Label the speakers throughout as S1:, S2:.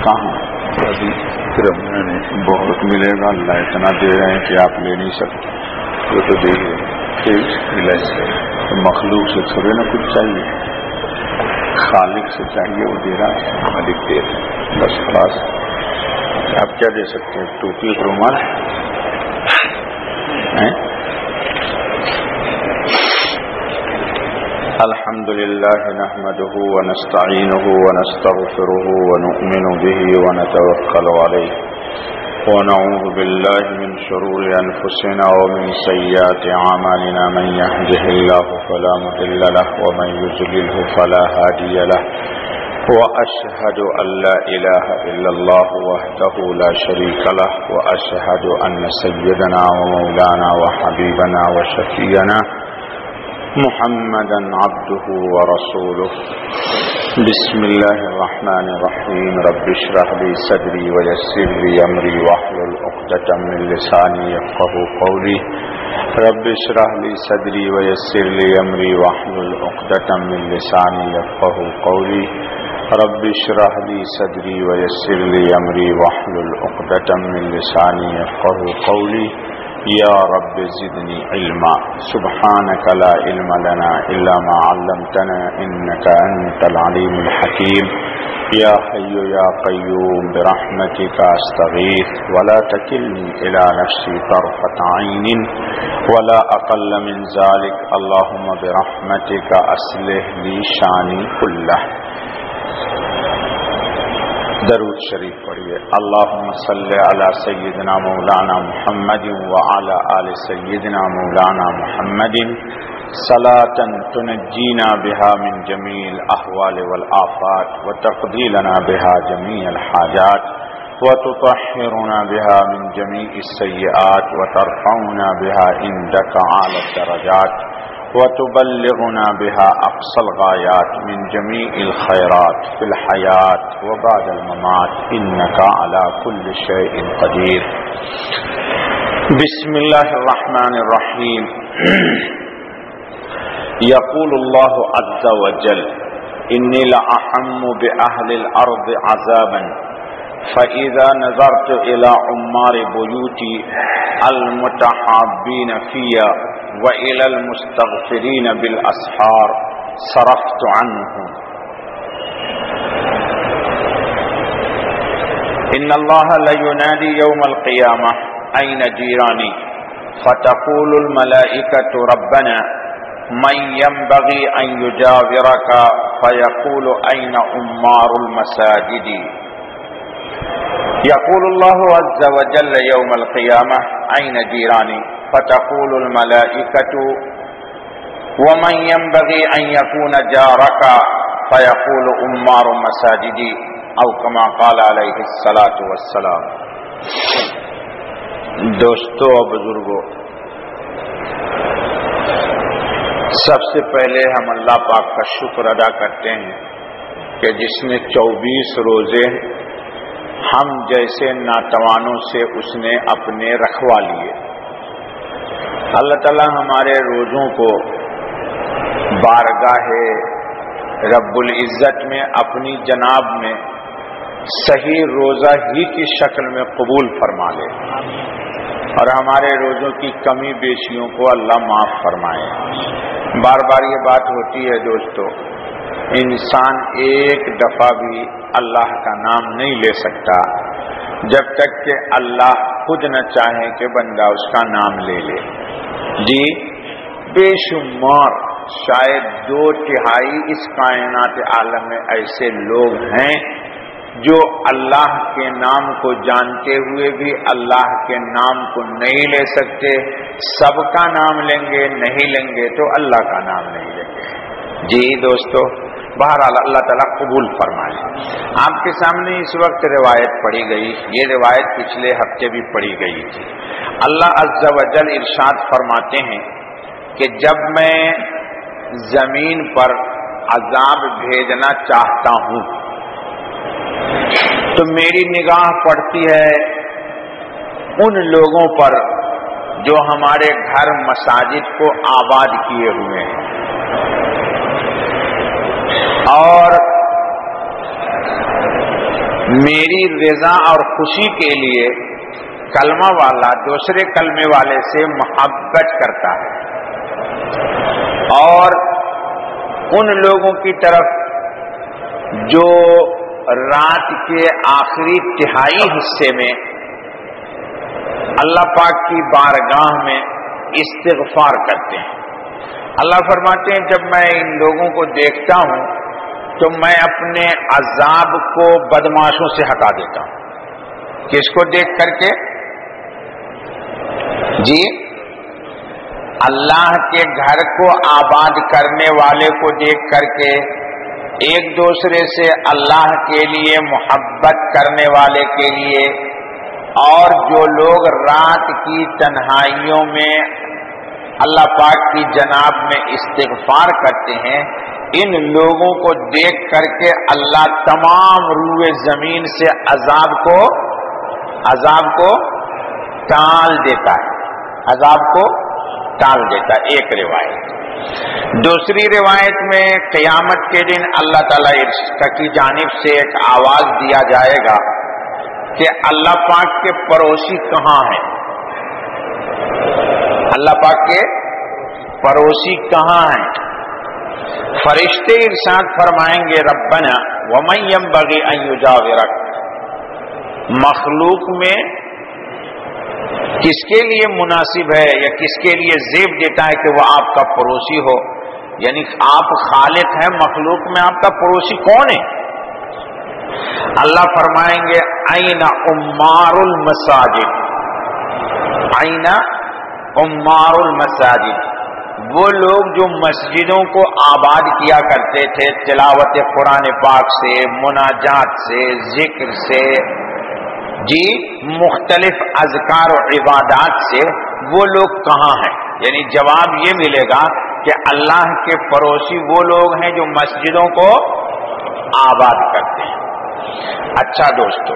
S1: کہاں ابھی صرف میں نے بہت ملے گا، اللہ اتنا دے رہے ہیں کہ آپ لے نہیں سکتے، وہ تو دے گئے تو مخلوق سے تھوڑے نہ کچھ چاہیے، خالق سے چاہیے، وہ دے رہا ہے، مالک دے رہے ہیں، بس خلاص آپ کیا دے سکتے ہیں؟ ٹوپی اور رومال الحمد لله نحمده ونستعينه ونستغفره ونؤمن به ونتوكل عليه ونعوذ بالله من شرور أنفسنا ومن سيئات أعمالنا من يهده الله فلا مضل له ومن يضلل فلا هادي له وأشهد أن لا إله إلا الله وحده لا شريك له وأشهد أن سيدنا ومولانا وحبيبنا وشفيعنا محمدا عبده ورسوله بسم الله الرحمن الرحيم رب اشرح لي صدري ويسر لي أمري واحلل عقدة من لساني يفقهوا قولي رب اشرح لي صدري ويسر لي أمري واحلل عقدة من لساني يفقهوا قولي رب اشرح لي صدري ويسر لي أمري واحلل عقدة من لساني يفقهوا قولي یا رب زدنی علما سبحانک لا علم لنا الا ما علمتنا انک انت العلیم الحکیم یا حی یا قیوم برحمتک استغیث ولا تکلنی الى نفسی طرفت عین ولا اقل من ذلك اللهم برحمتک اصلح لی شانی کلہ۔ درود شریف پڑھیے۔ اللہم صلی علی سیدنا مولانا محمد وعلی آل سیدنا مولانا محمد صلاۃ تنجینا بها من جمیع الاحوال والآفات وتقضی لنا بها جمیع الحاجات وتطہرنا بها من جمیع السیئات وترفعنا بها عندک اعلی الدرجات وتبلغنا بها أقصى الغايات من جميع الخيرات في الحياة وبعد الممات إنك على كل شيء قدير۔ بسم الله الرحمن الرحيم۔ يقول الله عز وجل إني لأحم بأهل الأرض عذابا فإذا نظرت إلى عمار بيوتي المتحابين فيها وإلى المستغفرين بالأسحار صرفت عنهم۔ إن الله لينادي يوم القيامة أين جيراني فتقول الملائكة ربنا من ينبغي أن يجاورك فيقول أين عمار المساجد۔ يقول الله عز وجل يوم القيامة أين جيراني فتقول الملائكة ومن ينبغي أن يكون جارك فيقول عمار مساجدي أو كما قال عليه الصلاة والسلام۔ دوستو اور بزرگوں، سب سے پہلے ہم اللہ پاک کا شکر ادا کرتے ہیں کہ جس نے 24 روزے ہم جیسے ناتوانوں سے اس نے اپنے رکھوا لیے۔ اللہ تعالی ہمارے روزوں کو بارگاہ رب العزت میں اپنی جناب میں صحیح روزہ ہی کی شکل میں قبول فرما لے اور ہمارے روزوں کی کمی بیشیوں کو اللہ معاف فرمائے۔ بار بار یہ بات ہوتی ہے دوستو، انسان ایک دفعہ بھی اللہ کا نام نہیں لے سکتا جب تک کہ اللہ خود نہ چاہے کہ بندہ اس کا نام لے لے۔ جی بے شمار، شاید 2/3 اس کائنات عالم میں ایسے لوگ ہیں جو اللہ کے نام کو جانتے ہوئے بھی اللہ کے نام کو نہیں لے سکتے۔ سب کا نام لیں گے، نہیں لیں گے تو اللہ کا نام نہیں لیں گے۔ جی دوستو، بہرحال اللہ تعالیٰ قبول فرمائے۔ آپ کے سامنے اس وقت روایت پڑھی گئی، یہ روایت پچھلے ہفتے بھی پڑھی گئی تھی۔ اللہ عز و جل ارشاد فرماتے ہیں کہ جب میں زمین پر عذاب بھیجنا چاہتا ہوں تو میری نگاہ پڑتی ہے ان لوگوں پر جو ہمارے گھر مساجد کو آباد کیے ہوئے ہیں اور میری رضا اور خوشی کے لیے کلمہ والا دوسرے کلمے والے سے محبت کرتا ہے، اور ان لوگوں کی طرف جو رات کے آخری تہائی حصے میں اللہ پاک کی بارگاہ میں استغفار کرتے ہیں۔ اللہ فرماتے ہیں جب میں ان لوگوں کو دیکھتا ہوں تو میں اپنے عذاب کو بدماشوں سے ہٹا دیتا ہوں۔ کس کو دیکھ کر کے؟ جی، اللہ کے گھر کو آباد کرنے والے کو دیکھ کر کے، ایک دوسرے سے اللہ کے لیے محبت کرنے والے کے لیے، اور جو لوگ رات کی تنہائیوں میں اللہ پاک کی جناب میں استغفار کرتے ہیں، ان لوگوں کو دیکھ کر کے اللہ تمام روئے زمین سے عذاب کو ٹال دیتا ہے، عذاب کو ٹال دیتا ہے۔ ایک روایت۔ دوسری روایت میں قیامت کے دن اللہ تعالیٰ کی جانب سے ایک آواز دیا جائے گا کہ اللہ پاک کے پڑوسی کہاں ہیں؟ اللہ پاک کے پڑوسی کہاں ہیں؟ فرشتے ارشاد فرمائیں گے ربنا ومن ينبغي ان يجاورك، مخلوق میں کس کے لیے مناسب ہے یا کس کے لیے زیب دیتا ہے کہ وہ آپ کا پڑوسی ہو؟ یعنی آپ خالق ہیں، مخلوق میں آپ کا پڑوسی کون ہے؟ اللہ فرمائیں گے این عمار المساجد، این عمار المساجد، وہ لوگ جو مسجدوں کو آباد کیا کرتے تھے تلاوت قرآن پاک سے، مناجات سے، ذکر سے، جی مختلف اذکار و عبادات سے، وہ لوگ کہاں ہیں؟ یعنی جواب یہ ملے گا کہ اللہ کے پڑوسی وہ لوگ ہیں جو مسجدوں کو آباد کرتے ہیں۔ اچھا دوستو،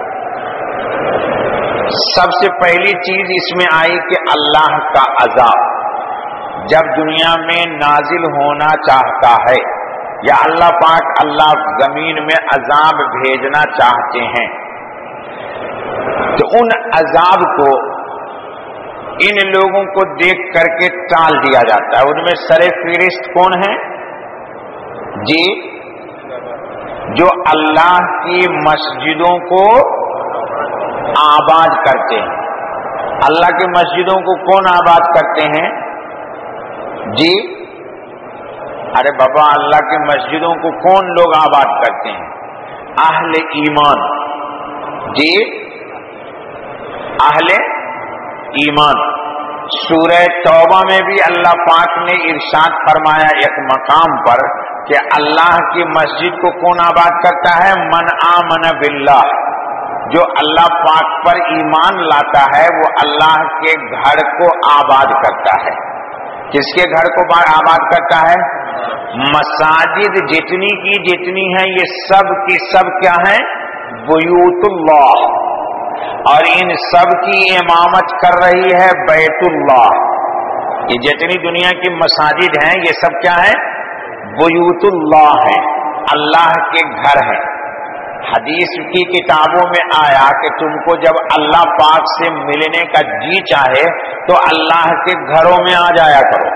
S1: سب سے پہلی چیز اس میں آئی کہ اللہ کا عذاب جب دنیا میں نازل ہونا چاہتا ہے یا اللہ پاک اللہ زمین میں عذاب بھیجنا چاہتے ہیں تو ان عذاب کو ان لوگوں کو دیکھ کر کے ٹال دیا جاتا ہے۔ ان میں سر فہرست کون ہے؟ جی، جو اللہ کی مسجدوں کو آباد کرتے ہیں۔ اللہ کی مسجدوں کو کون آباد کرتے ہیں؟ جی، ارے بابا، اللہ کی مسجدوں کو کون لوگ آباد کرتے ہیں؟ اہل ایمان۔ جی، اہل ایمان۔ سورہ توبہ میں بھی اللہ پاک نے ارشاد فرمایا ایک مقام پر کہ اللہ کی مسجد کو کون آباد کرتا ہے؟ من آمن باللہ، جو اللہ پاک پر ایمان لاتا ہے وہ اللہ کے گھر کو آباد کرتا ہے۔ کس کے گھر کو آباد کرتا ہے؟ مساجد جتنی کی جتنی ہیں یہ سب کی سب کیا ہیں؟ بیوت اللہ، اور ان سب کی امامت کر رہی ہے بیت اللہ۔ یہ جتنی دنیا کی مساجد ہیں یہ سب کیا ہیں؟ بیوت اللہ ہیں، اللہ کے گھر ہیں۔ حدیث کی کتابوں میں آیا کہ تم کو جب اللہ پاک سے ملنے کا جی چاہے تو اللہ کے گھروں میں آ جایا کرو۔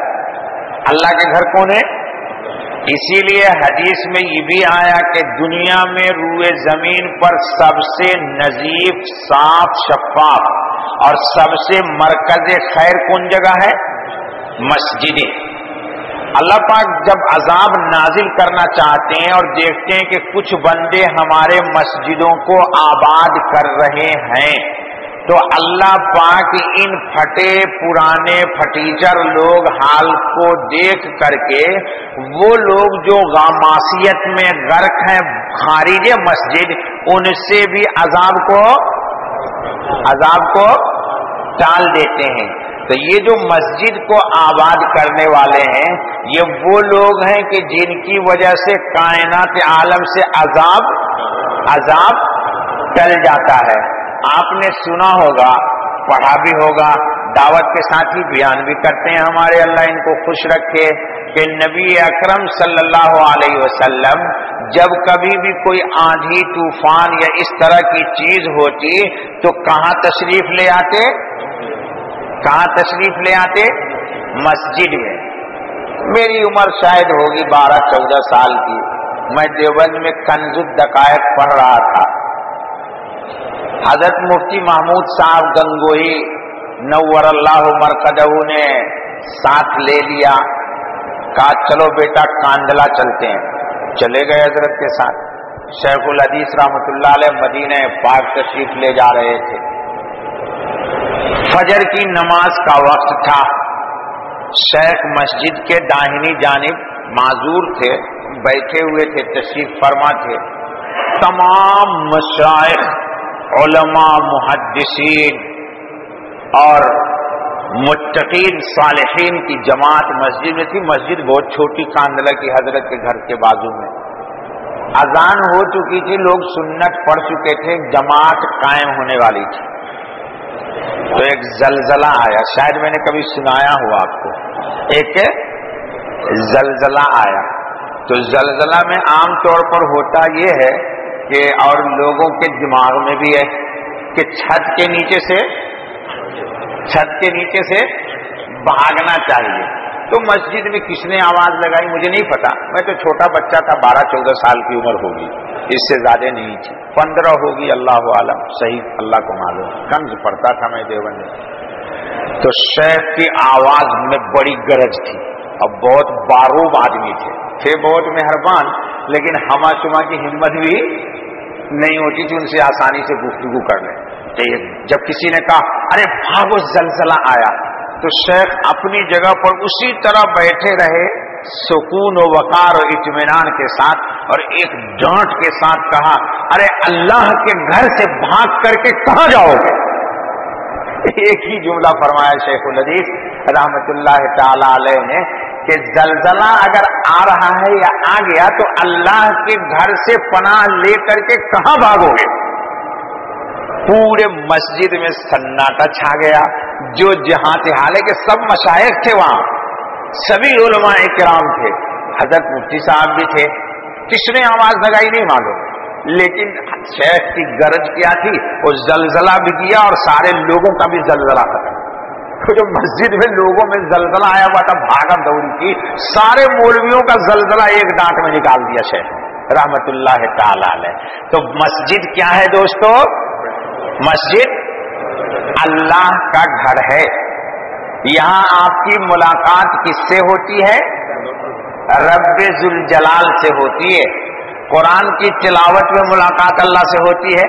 S1: اللہ کے گھر کون ہے؟ اسی لیے حدیث میں یہ بھی آیا کہ دنیا میں روئے زمین پر سب سے نظیف، صاف، شفاف اور سب سے مرکز خیر کون جگہ ہے؟ مسجدیں۔ اللہ پاک جب عذاب نازل کرنا چاہتے ہیں اور دیکھتے ہیں کہ کچھ بندے ہمارے مسجدوں کو آباد کر رہے ہیں تو اللہ پاک ان پھٹے پرانے پھٹیچر لوگ حال کو دیکھ کر کے وہ لوگ جو غاماسیت میں غرق ہیں خارج مسجد، ان سے بھی عذاب کو ٹال دیتے ہیں۔ تو یہ جو مسجد کو آباد کرنے والے ہیں یہ وہ لوگ ہیں کہ جن کی وجہ سے کائنات عالم سے عذاب ٹل جاتا ہے۔ آپ نے سنا ہوگا، پڑھا بھی ہوگا، دعوت کے ساتھ ہی بیان بھی کرتے ہیں ہمارے، اللہ ان کو خوش رکھے، کہ نبی اکرم صلی اللہ علیہ وسلم
S2: جب کبھی بھی کوئی آندھی طوفان یا اس طرح کی چیز ہوتی تو کہاں تشریف لے آتے؟ کہاں تشریف لے آتے؟ مسجد میں۔ میری عمر شاید ہوگی 12-14 سال کی، میں دیوبند میں کنز الدقائق پڑھ رہا تھا۔ حضرت مفتی محمود صاحب گنگوہی نور اللہ مرقدہ نے ساتھ لے لیا، کہا چلو بیٹا کاندھلا چلتے ہیں۔ چلے گئے حضرت کے ساتھ۔ شیخ الحدیث رحمۃ اللہ علیہ مدینہ پاک تشریف لے جا رہے تھے۔ فجر کی نماز کا وقت تھا۔ شیخ مسجد کے داہنی جانب معذور تھے، بیٹھے ہوئے تھے، تشریف فرما تھے۔ تمام مشائخ، علماء، محدثین اور متقین صالحین کی جماعت مسجد میں تھی۔ مسجد بہت چھوٹی، کاندھلا کی حضرت کے گھر کے بازو میں۔ اذان ہو چکی تھی، لوگ سنت پڑھ چکے تھے، جماعت قائم ہونے والی تھی۔ تو ایک زلزلہ آیا، شاید میں نے کبھی سنایا ہوا آپ کو، ایک زلزلہ آیا۔ تو زلزلہ میں عام طور پر ہوتا یہ ہے کہ، اور لوگوں کے دماغ میں بھی ہے کہ چھت کے نیچے سے بھاگنا چاہیے۔ تو مسجد میں کس نے آواز لگائی مجھے نہیں پتا، میں تو چھوٹا بچہ تھا، 12-14 سال کی عمر ہوگی، اس سے زیادہ نہیں تھی، 15 ہوگی، اللہ عالم، صحیح اللہ کو معلوم۔ کنز پڑھتا تھا میں دیوبند میں۔ تو شیخ کی آواز میں بڑی گرج تھی، اب بہت باروب آدمی تھے بہت مہربان، لیکن ہما چما کی ہمت بھی نہیں ہوتی تھی ان سے آسانی سے گفتگو کر لیں۔ جب کسی نے کہا ارے بھاگو زلزلہ آیا، تو شیخ اپنی جگہ پر اسی طرح بیٹھے رہے، سکون و وقار و اطمینان کے ساتھ، اور ایک ڈانٹ کے ساتھ کہا ارے اللہ کے گھر سے بھاگ کر کے کہاں جاؤ گے؟ ایک ہی جملہ فرمایا شیخ الحدیث رحمت اللہ تعالی علیہ نے کہ زلزلہ اگر آ رہا ہے یا آ گیا تو اللہ کے گھر سے پناہ لے کر کے کہاں بھاگو گے؟ پورے مسجد میں سناٹا چھا گیا، جو جہاں تھے، حالانکہ سب مشائخ تھے وہاں، سبھی علماء کرام تھے، حضرت مفتی صاحب بھی تھے، کس نے آواز لگائی نہیں معلوم، لیکن شیخ کی گرج کیا تھی، وہ زلزلہ بھی کیا اور سارے لوگوں کا بھی زلزلہ ختم۔ تو جو مسجد میں لوگوں میں زلزلہ آیا ہوا تھا، بھاگم دوڑی کی، سارے مولویوں کا زلزلہ ایک ڈانٹ میں نکال دیا شیخ رحمت اللہ تعالی علیہ۔ تو مسجد کیا ہے دوستو؟ مسجد اللہ کا گھر ہے۔ یہاں آپ کی ملاقات کس سے ہوتی ہے؟ رب ذوالجلال سے ہوتی ہے۔ قرآن کی تلاوت میں ملاقات اللہ سے ہوتی ہے،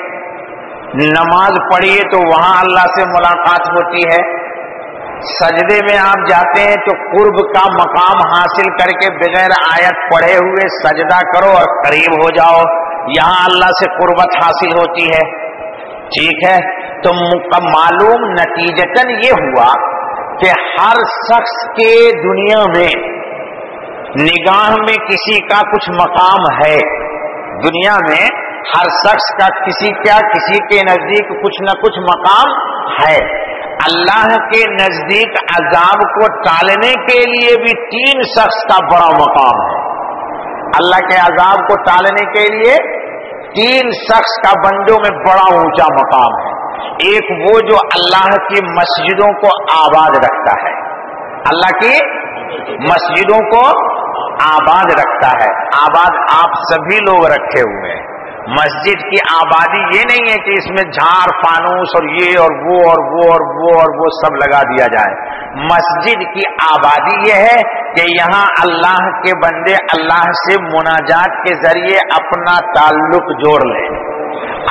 S2: نماز پڑھیے تو وہاں اللہ سے ملاقات ہوتی ہے، سجدے میں آپ جاتے ہیں تو قرب کا مقام حاصل کر کے بغیر آیت پڑھے ہوئے سجدہ کرو اور قریب ہو جاؤ، یہاں اللہ سے قربت حاصل ہوتی ہے۔ ٹھیک ہے، تو معلوم نتیجتاً یہ ہوا کہ ہر شخص کے دنیا میں نگاہ میں کسی کا کچھ مقام ہے، دنیا میں ہر شخص کا کسی کے نزدیک کچھ نہ کچھ مقام ہے۔ اللہ کے نزدیک عذاب کو ٹالنے کے لیے بھی 3 شخص کا بڑا مقام ہے۔ اللہ کے عذاب کو ٹالنے کے لیے 3 شخص کا بندوں میں بڑا اونچا مقام ہے۔ ایک وہ جو اللہ کی مسجدوں کو آباد رکھتا ہے، اللہ کی مسجدوں کو آباد رکھتا ہے۔ آباد آپ سبھی لوگ رکھے ہوئے ہیں۔ مسجد کی آبادی یہ نہیں ہے کہ اس میں جھاڑ فانوس اور یہ اور وہ اور وہ اور وہ اور وہ سب لگا دیا جائے۔ مسجد کی آبادی یہ ہے کہ یہاں اللہ کے بندے اللہ سے مناجات کے ذریعے اپنا تعلق جوڑ لیں،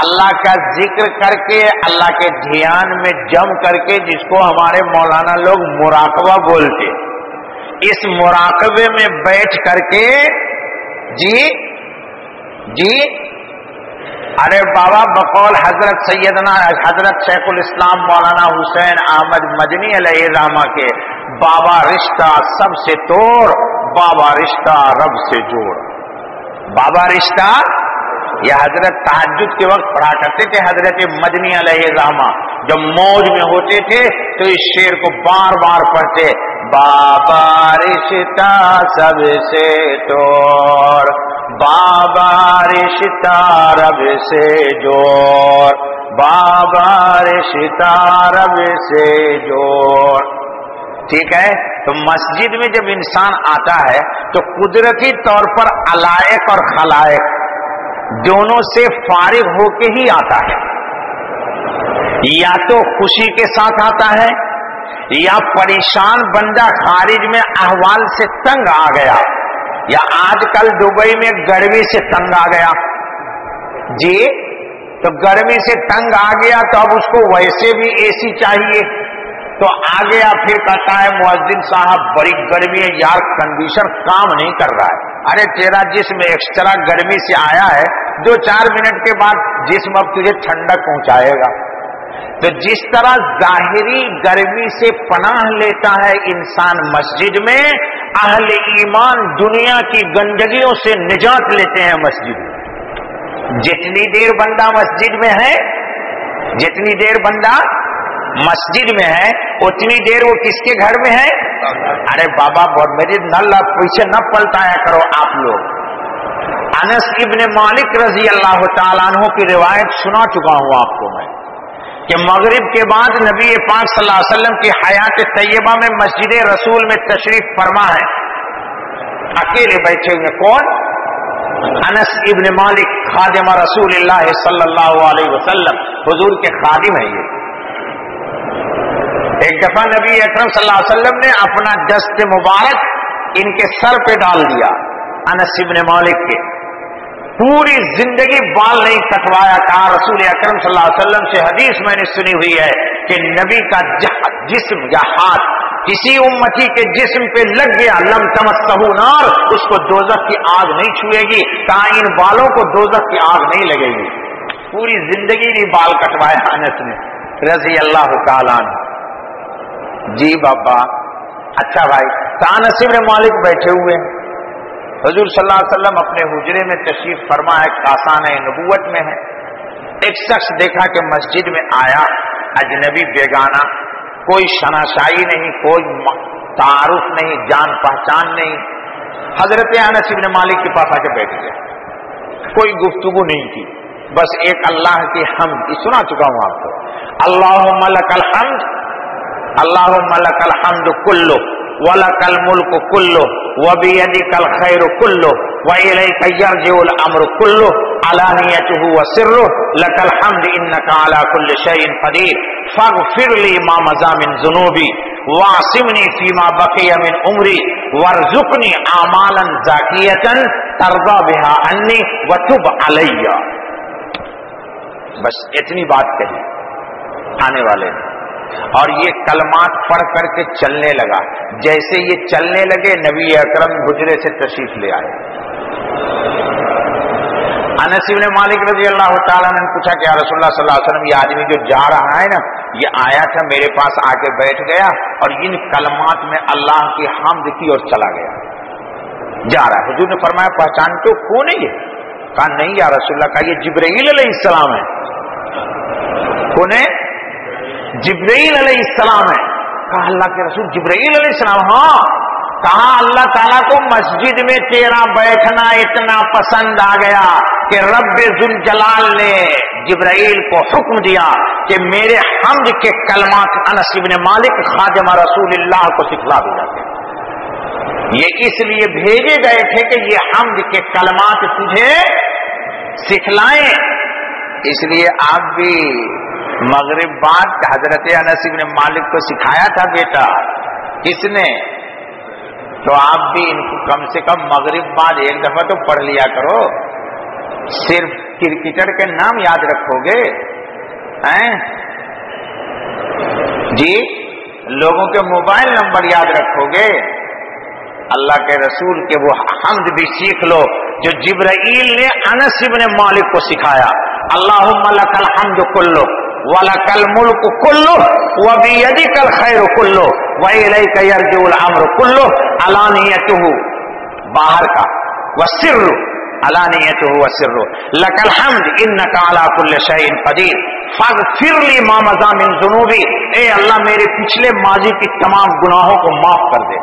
S2: اللہ کا ذکر کر کے، اللہ کے دھیان میں جم کر کے، جس کو ہمارے مولانا لوگ مراقبہ بولتے، اس مراقبے میں بیٹھ کر کے جی ارے بابا بقول حضرت سیدنا حضرت شیخ الاسلام مولانا حسین احمد مدنی علیہ الرحمہ کے بابا رشتہ سب سے توڑ، بابا رشتہ رب سے جوڑ۔ بابا رشتہ یہ حضرت تہجد کے وقت پڑھا کرتے تھے، حضرت مدنی علیہ الرحمہ جب موج میں ہوتے تھے تو اس شعر کو بار بار پڑھتے، بابا رشتہ سب سے توڑ، بابا بابا رشتہ رب سے جوڑ، بابا رشتہ رب سے جوڑ. ٹھیک ہے. تو مسجد میں جب انسان آتا ہے تو قدرتی طور پر علائق اور خلائق دونوں سے فارغ ہو کے ہی آتا ہے. یا تو خوشی کے ساتھ آتا ہے، یا پریشان بندہ خارج میں احوال سے تنگ آ گیا، یا آج کل دبئی میں گرمی سے تنگ آ گیا. جی تو گرمی سے تنگ آ گیا تو اب اس کو ویسے بھی اے سی چاہیے، تو آ گیا پھر کہتا ہے مؤذن صاحب بڑی گرمی ہے یار، کنڈیشن کام نہیں کر رہا ہے. ارے تیرا جسم ایکسٹرا گرمی سے آیا ہے، 2-4 منٹ کے بعد جسم اب تجھے ٹھنڈک پہنچائے گا. تو جس طرح ظاہری گرمی سے پناہ لیتا ہے انسان مسجد میں، اہل ایمان دنیا کی گندگیوں سے نجات لیتے ہیں مسجد میں. جتنی دیر بندہ مسجد میں ہے، جتنی دیر بندہ مسجد میں ہے اتنی دیر وہ کس کے گھر میں ہے؟ ارے بابا بہت میری نل پیچھے نہ پلٹایا کرو آپ لوگ. انس ابن مالک رضی اللہ تعالیٰ عنہ کی روایت سنا چکا ہوں آپ کو میں، کہ مغرب کے بعد نبی پاک صلی اللہ علیہ وسلم کی حیات طیبہ میں مسجد رسول میں تشریف فرما ہے. اکیلے بیٹھے ہوئے کون؟ انس ابن مالک خادم رسول اللہ صلی اللہ علیہ وسلم، حضور کے خادم ہیں یہ. ایک دفعہ نبی اکرم صلی اللہ علیہ وسلم نے اپنا دست مبارک ان کے سر پہ ڈال دیا، انس ابن مالک کے. پوری زندگی بال نہیں کٹوایا. کہا رسول اکرم صلی اللہ علیہ وسلم سے حدیث میں نے سنی ہوئی ہے کہ نبی کا جسم یا ہاتھ کسی امتی کے جسم پہ لگ گیا لم تمسہ نار، اس کو دوزخ کی آگ نہیں چھوئے گی. کہا ان بالوں کو دوزخ کی آگ نہیں لگے گی. پوری زندگی نہیں بال کٹوایا انس نے رضی اللہ تعالیٰ عنہ. جی بابا اچھا بھائی. انس ابن مالک بیٹھے ہوئے ہیں، حضور صلی اللہ علیہ وسلم اپنے حجرے میں تشریف فرما ہے، آسان نبوت میں ہے. ایک شخص دیکھا کہ مسجد میں آیا، اجنبی بیگانہ، کوئی شناسائی نہیں، کوئی تعارف نہیں، جان پہچان نہیں. حضرت انس ابن مالک کے پاس آ کے بیٹھ گیا. کوئی گفتگو نہیں کی، بس ایک اللہ کی حمد سنا چکا ہوں آپ کو. اللہم لک الحمد، اللہم لک الحمد کلہ وَلَكَ الْمُلْكُ كُلُّهُ وَبِيَدِكَ الْخَيْرُ كُلُّهُ وَإِلَيْكَ يَرْجِعُ الْأَمْرُ كُلُّهُ عَلَانِيَتُهُ وَسِرُّهُ لَكَ الْحَمْدُ إِنَّكَ عَلَى كُلِّ شَيْءٍ قَدِيرٌ فَاغْفِرْ لِي مَا مَضَىٰ مِن ذُنُوبِي وَاعْصِمْنِي فِي مَا بَقِيَ مِنْ عُمْرِي وَارْزُقْنِي أَعْمَالًا زَاكِيَةً تَرْضَىٰ بِهَا عَنِّي وَتُبْ عَلَيَّ. بس اتنی بات کہی آنے والے نے، اور یہ کلمات پڑھ کر کے چلنے لگا. جیسے یہ چلنے لگے نبی اکرم حجرے سے تشریف لے آئے. انس بن مالک رضی اللہ تعالیٰ نے پوچھا کہ یا رسول اللہ صلی اللہ علیہ وسلم، یہ آدمی جو جا رہا ہے نا، یہ آیا تھا میرے پاس آ کے بیٹھ گیا اور ان کلمات میں اللہ کی حمد کی اور چلا گیا، جا رہا ہے. حضور نے فرمایا پہچانتے ہو کون ہے یہ؟ کہا نہیں یا رسول اللہ. کہا یہ جبرائیل علیہ السلام ہے. کون ہے؟ جبرائیل علیہ السلام ہے. کہا اللہ کے رسول جبرائیل علیہ السلام؟ ہاں. کہا اللہ تعالیٰ کو مسجد میں تیرا بیٹھنا اتنا پسند آ گیا کہ رب ذوالجلال نے جبرائیل کو حکم دیا کہ میرے حمد کے کلمات انس بن مالک خادم رسول اللہ کو سکھلا دیا. یہ اس لیے بھیجے گئے تھے کہ یہ حمد کے کلمات تجھے سکھلائیں. اس لیے آپ بھی مغرب بعد حضرت انس بن مالک کو سکھایا تھا بیٹا. کس نے؟ تو آپ بھی ان کو کم سے کم مغرب بعد ایک دفعہ تو پڑھ لیا کرو. صرف کرکٹر کے نام یاد رکھو گے جی؟ لوگوں کے موبائل نمبر یاد رکھو گے؟ اللہ کے رسول کے وہ حمد بھی سیکھ لو جو جبرائیل نے انس بن مالک کو سکھایا. اللہم لک الحمد کلہ وَلَكَ الْمُلْكُ كُلُّهُ وَبِيَدِكَ الْخَيْرُ كُلُّهُ وَإِلَيْكَ يَرْجِعُ الْأَمْرُ كُلُّهُ عَلَانِيَتُهُ باہر کا وَالسِّرُّ عَلَانِيَتُهُ وَالسِّرُّ لَكَ الْحَمْدُ إِنَّكَ عَلَى كُلِّ شَيْءٍ قَدِيرٌ فَاغْفِرْ لِي مَا مَضَىٰ مِن ذُنُوبِي. اے اللہ میرے پچھلے ماضی کی تمام گناہوں کو معاف کر دے.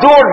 S2: 2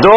S2: 2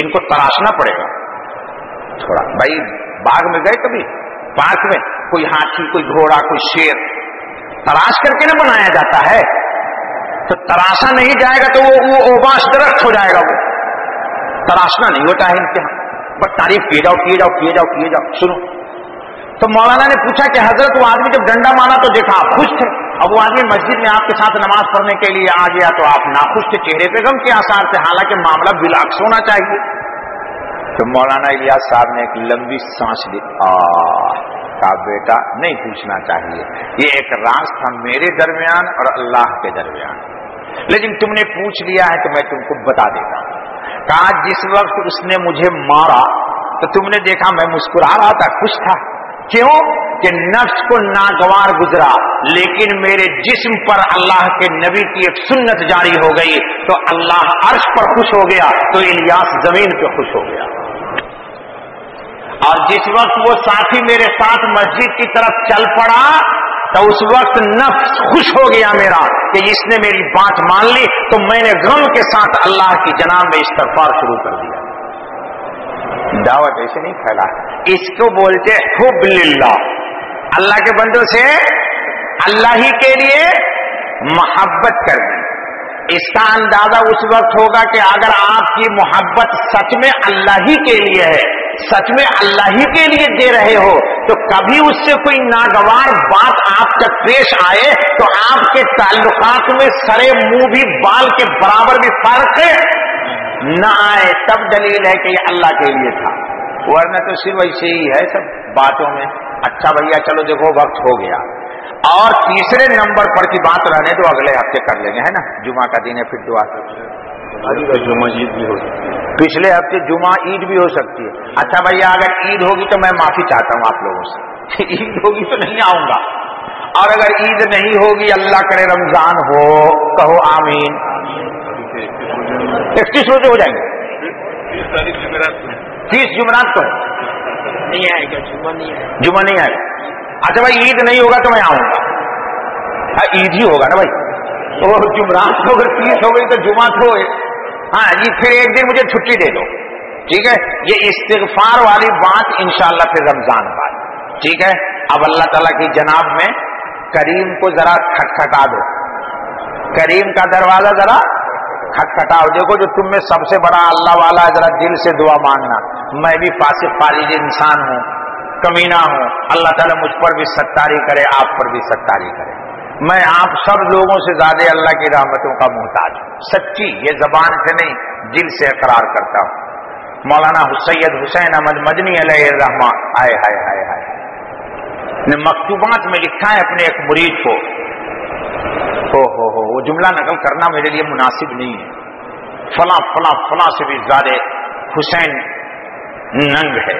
S2: ان کو تراشنا پڑے گا تھوڑا. بھائی باغ میں گئے کبھی, پارک میں کوئی ہاتھی, کوئی گھوڑا, کوئی شیر, تراش کر کے نہ بنایا جاتا ہے. تو تراشا نہیں جائے گا تو وہ اوباش درخت ہو جائے گا. وہ تراشنا نہیں ہوتا ہے امتحان, بس تعریف کیے جاؤ کیے جاؤ کیے جاؤ کیے جاؤ. سنو, تو مولانا نے پوچھا کہ حضرت وہ آدمی جب ڈنڈا مارا تو دیکھا آپ خوش تھے, اب وہ آدمی مسجد میں آپ کے ساتھ نماز پڑھنے کے لیے آ گیا تو آپ ناخوش تھے, چہرے پہ غم کے آثار تھے, حالانکہ معاملہ بالعکس ہونا چاہیے. تو مولانا الیاس صاحب نے ایک لمبی سانس لی, کہا بیٹا نہیں پوچھنا چاہیے, یہ ایک راز تھا میرے درمیان اور اللہ کے درمیان, لیکن تم نے پوچھ لیا ہے تو میں تم کو بتا دیتا ہوں. کہا جس وقت اس نے مجھے مارا تو تم نے دیکھا میں مسکرا رہا تھا, خوش تھا. کیوں کہ نفس کو ناگوار گزرا, لیکن میرے جسم پر اللہ کے نبی کی ایک سنت جاری ہو گئی تو اللہ عرش پر خوش ہو گیا, تو الیاس زمین پہ خوش ہو گیا. اور جس وقت وہ ساتھی میرے ساتھ مسجد کی طرف چل پڑا تو اس وقت نفس خوش ہو گیا میرا کہ اس نے میری بات مان لی, تو میں نے غم کے ساتھ اللہ کی جناب میں استغفار شروع کر دیا. دعوت ایسے نہیں پھیلا, اس کو بولتے حب للہ, اللہ کے بندوں سے اللہ ہی کے لیے محبت کرنا. اس کا اندازہ اس وقت ہوگا کہ اگر آپ کی محبت سچ میں اللہ ہی کے لیے ہے, سچ میں اللہ ہی کے لیے دے رہے ہو, تو کبھی اس سے کوئی ناگوار بات آپ تک پیش آئے تو آپ کے تعلقات میں سرے منہ بھی بال کے برابر بھی فرق نہ آئے, تب دلیل ہے کہ یہ اللہ کے لیے تھا. ورنہ تو صرف ایسے ہی ہے سب باتوں میں. اچھا بھیا چلو دیکھو وقت ہو گیا. اور تیسرے نمبر پر کی بات رہنے تو اگلے ہفتے کر لیں گے, ہے نا, جمعہ کا دن ہے, پھر دعا
S1: جمعہ عید بھی ہو سکتی ہے,
S2: پچھلے ہفتے جمعہ عید بھی ہو سکتی ہے. اچھا بھیا اگر عید ہوگی تو میں معافی چاہتا ہوں آپ لوگوں سے, عید ہوگی تو نہیں آؤں گا, اور اگر عید نہیں ہوگی اللہ کرے رمضان ہو, کہو آمین. 31 روزے ہو جائیں گے, 30 جمعرات کو
S3: نہیں آئے گا,
S2: جمعہ نہیں آئے گا. اچھا بھائی عید نہیں ہوگا تو میں آؤں گا, عید ہی ہوگا نا بھائی, تو جمعرات کو اگر 30 ہو گئی تو جمعہ تو ہاں جی, پھر ایک دن مجھے چھٹی دے دو, ٹھیک ہے. یہ استغفار والی بات انشاءاللہ پھر رمضان بعد, ٹھیک ہے. اب اللہ تعالیٰ کی جناب میں کریم کو ذرا کھٹکھٹا دو, کریم کا دروازہ ذرا کھٹکھٹاؤ. دیکھو جو تم میں سب سے بڑا اللہ والا ہے, ذرا دل سے دعا مانگنا. میں بھی فاسق فارغ انسان ہوں, کمینہ ہوں, اللہ تعالیٰ مجھ پر بھی ستاری کرے, آپ پر بھی ستاری کرے. میں آپ سب لوگوں سے زیادہ اللہ کی رحمتوں کا محتاج ہوں, سچی, یہ زبان سے نہیں دل سے اقرار کرتا ہوں. مولانا سید حسین احمد مدنی علیہ الرحمہ, ہائے ہائے ہائے ہائے, نے مکتوبات میں لکھا ہے اپنے ایک مرید کو, وہ جملہ نقل کرنا میرے لیے مناسب نہیں ہے, فلاں فلاں فلاں سے بھی زیادہ حسین ننگ ہے.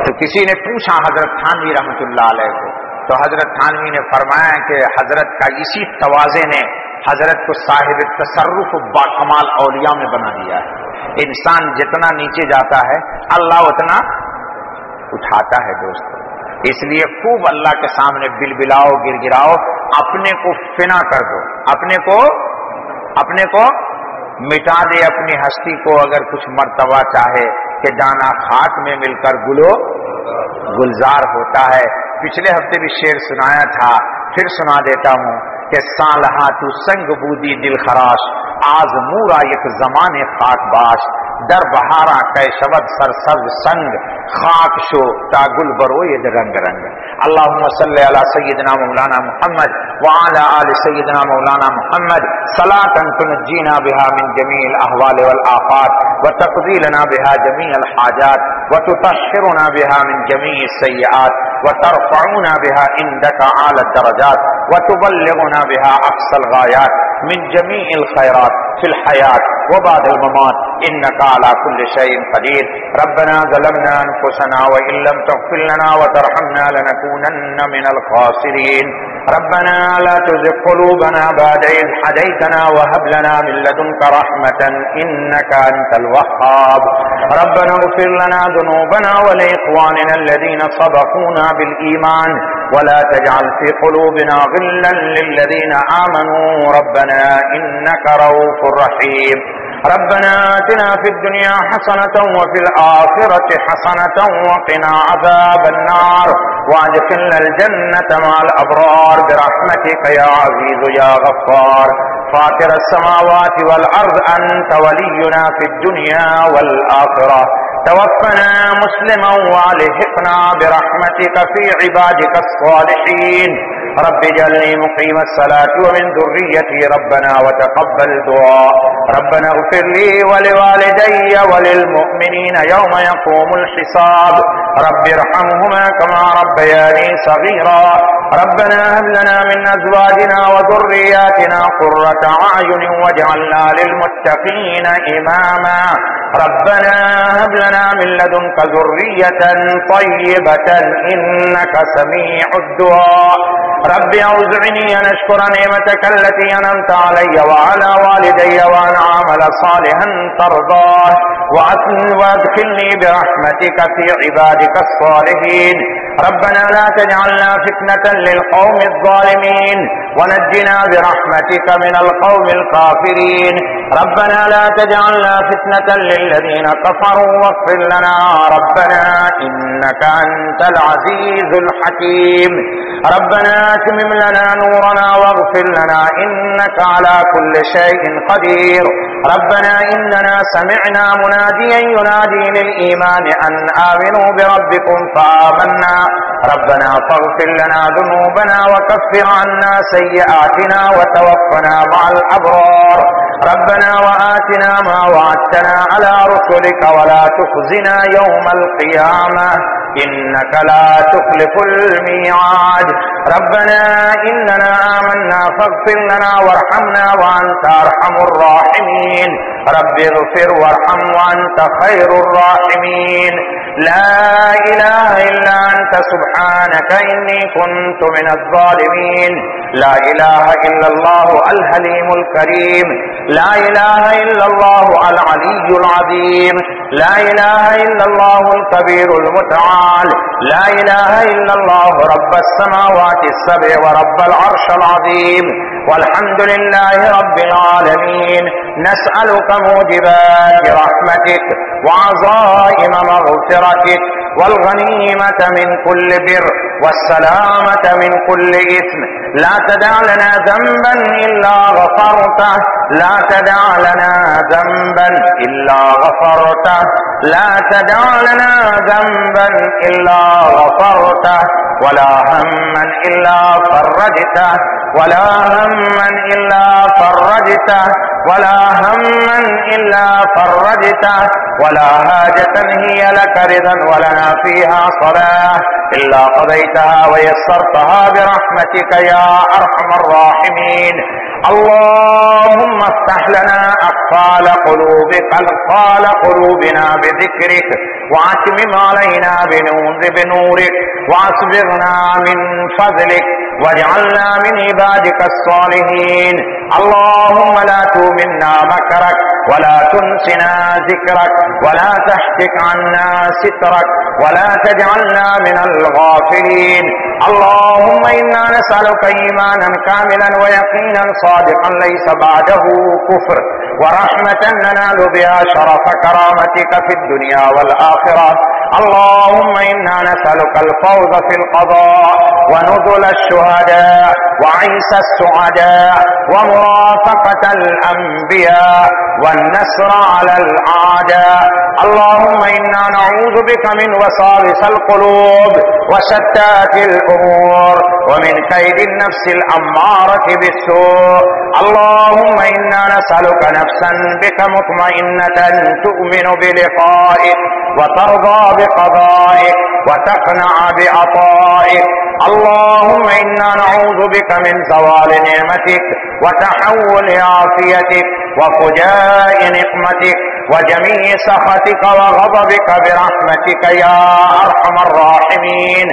S2: تو کسی نے پوچھا حضرت تھانوی رحمۃ اللہ علیہ کو, تو حضرت تھانوی نے فرمایا کہ حضرت کا اسی تواضع نے حضرت کو صاحب تصرف با کمال اولیاء میں بنا دیا ہے. انسان جتنا نیچے جاتا ہے اللہ اتنا اٹھاتا ہے دوستو. اس لیے خوب اللہ کے سامنے بلبلاؤ, گر گراؤ, اپنے کو فنا کر دو, اپنے کو مٹا دے, اپنی ہستی کو. اگر کچھ مرتبہ چاہے کہ دانا خاک میں مل کر گلزار ہوتا ہے. پچھلے ہفتے بھی شعر سنایا تھا, پھر سنا دیتا ہوں کہ سالہا تو سنگ بودی دل خراش, آز مورا یک زمان خاک باش, در بہارا کہ شبد سر سبز سنگ, خاک شو تا گل بروید رنگ رنگ. اللہم صلی علی سیدنا مولانا محمد وعلی آل سیدنا مولانا محمد صلاة تنجینا بها من جمیع الاحوال والآفات وتقضی لنا بها جمیع الحاجات وتطهرنا بها من جمیع السیئات وترفعنا بها عندك اعلی الدرجات وتبلغنا بها اقصى الغایات من جمیع الخیرات فی الحیات وبعد الممات انك على كل شيء قدير. ربنا ظلمنا انفسنا وان لم تغفر لنا وترحمنا لنكونن من الخاسرين. ربنا لا تزغ قلوبنا بعد إذ هديتنا وهب لنا من لدنك رحمة إنك أنت الوهاب. ربنا اغفر لنا ذنوبنا ولإخواننا الذين سبقونا بالإيمان ولا تجعل في قلوبنا غلا للذين آمنوا ربنا إنك رؤوف رحيم. ربنا آتنا في الدنيا حسنة وفي الآخرة حسنة وقنا عذاب النار وادخلنا الجنة مع الأبرار برحمتك يا عزيز يا غفار فاطر السماوات والأرض أنت ولينا في الدنيا والآخرة توفنا مسلما والحقنا برحمتك في عبادك الصالحين رب اجعلني مقيم الصلاة ومن ذريتي ربنا وتقبل دعاء ربنا اغفر لي ولوالدي وللمؤمنين يوم يقوم الحساب رب ارحمهما كما ربياني صغيرا ربنا هب لنا من أزواجنا وذرياتنا قرة أعين واجعلنا للمتقين إماما ربنا هب لنا من لدنك ذرية طيبة إنك سميع الدعاء رب أوزعني أن أشكر نعمتك التي أنعمت علي وعلى والدي وأن أعمل صالحا ترضاه وأدخلني برحمتك في عبادك الصالحين ربنا لا تجعلنا فتنة للقوم الظالمين ونجنا برحمتك من القوم الكافرين ربنا لا تجعلنا فتنة للذين كفروا واغفر لنا ربنا إنك أنت العزيز الحكيم ربنا أتمم لنا نورنا واغفر لنا إنك على كل شيء قدير ربنا إننا سمعنا مناديا ينادي للإيمان أن آمنوا بربكم فآمنا ربنا فاغفر لنا ذنوبنا وكفر عنا سيئاتنا وتوفنا مع الأبرار ربنا وآتنا ما وعدتنا على رسلك ولا تخزنا يوم القيامة إنك لا تخلف الميعاد ربنا إننا آمنا فاغفر لنا وارحمنا وأنت أرحم الراحمين رب اغفر وارحم وأنت خير الراحمين لا إله إلا أنت سبحانك إني كنت من الظالمين لا إله إلا الله الحليم الكريم لا إله إلا الله العلي العظيم لا إله إلا الله الكبير المتعال لا إله إلا الله رب السماوات السبع ورب العرش العظيم والحمد لله رب العالمين نسألك موجبات رحمتك وعزائم مغفرتك والغنيمة من كل بر والسلامة من كل إثم لا تدع لنا ذنبا إلا غفرته لا تدع لنا ذنبا إلا غفرته لا تدع لنا ذنبا إلا غفرته ولا هما إلا فرجته ولا هما إلا فرجته ولا هما إلا فرجته ولا حاجة هي لك رضا ولنا فيها صلاح إلا قضيتها ويسرتها برحمتك يا أرحم الراحمين اللهم افتح لنا أقفال قلوبنا بذكرك وأتمم علينا بنورك وأسبغنا من فضلك واجعلنا من عبادك الصالحين اللهم لا تؤمنا مكرك ولا تنسنا ذكرك ولا تحتك عنا سترك ولا تجعلنا من الغافلين اللهم إنا نسألك إيمانا كاملا ويقينا صادقا ليس بعده كفر ورحمة ننال بها شرف كرامتك في الدنيا والآخرة اللهم إنا نسألك الفوز في القضاء ونزل الشهداء وعيس السعداء ومرافقة الأنبياء والنصر على الأعداء اللهم إنا نعوذ بك من وساوس القلوب وشتات الأمور ومن كيد النفس الأمارة بالسوء اللهم إنا نسألك نفسا بك مطمئنة تؤمن بلقائك وترضى بقضائك وتقنع بعطائك اللهم إنا نعوذ بك من زوال نعمتك وتحول عافيتك وفجاء نقمتك وجميع سخطك وغضبك برحمتك يا أرحم الراحمين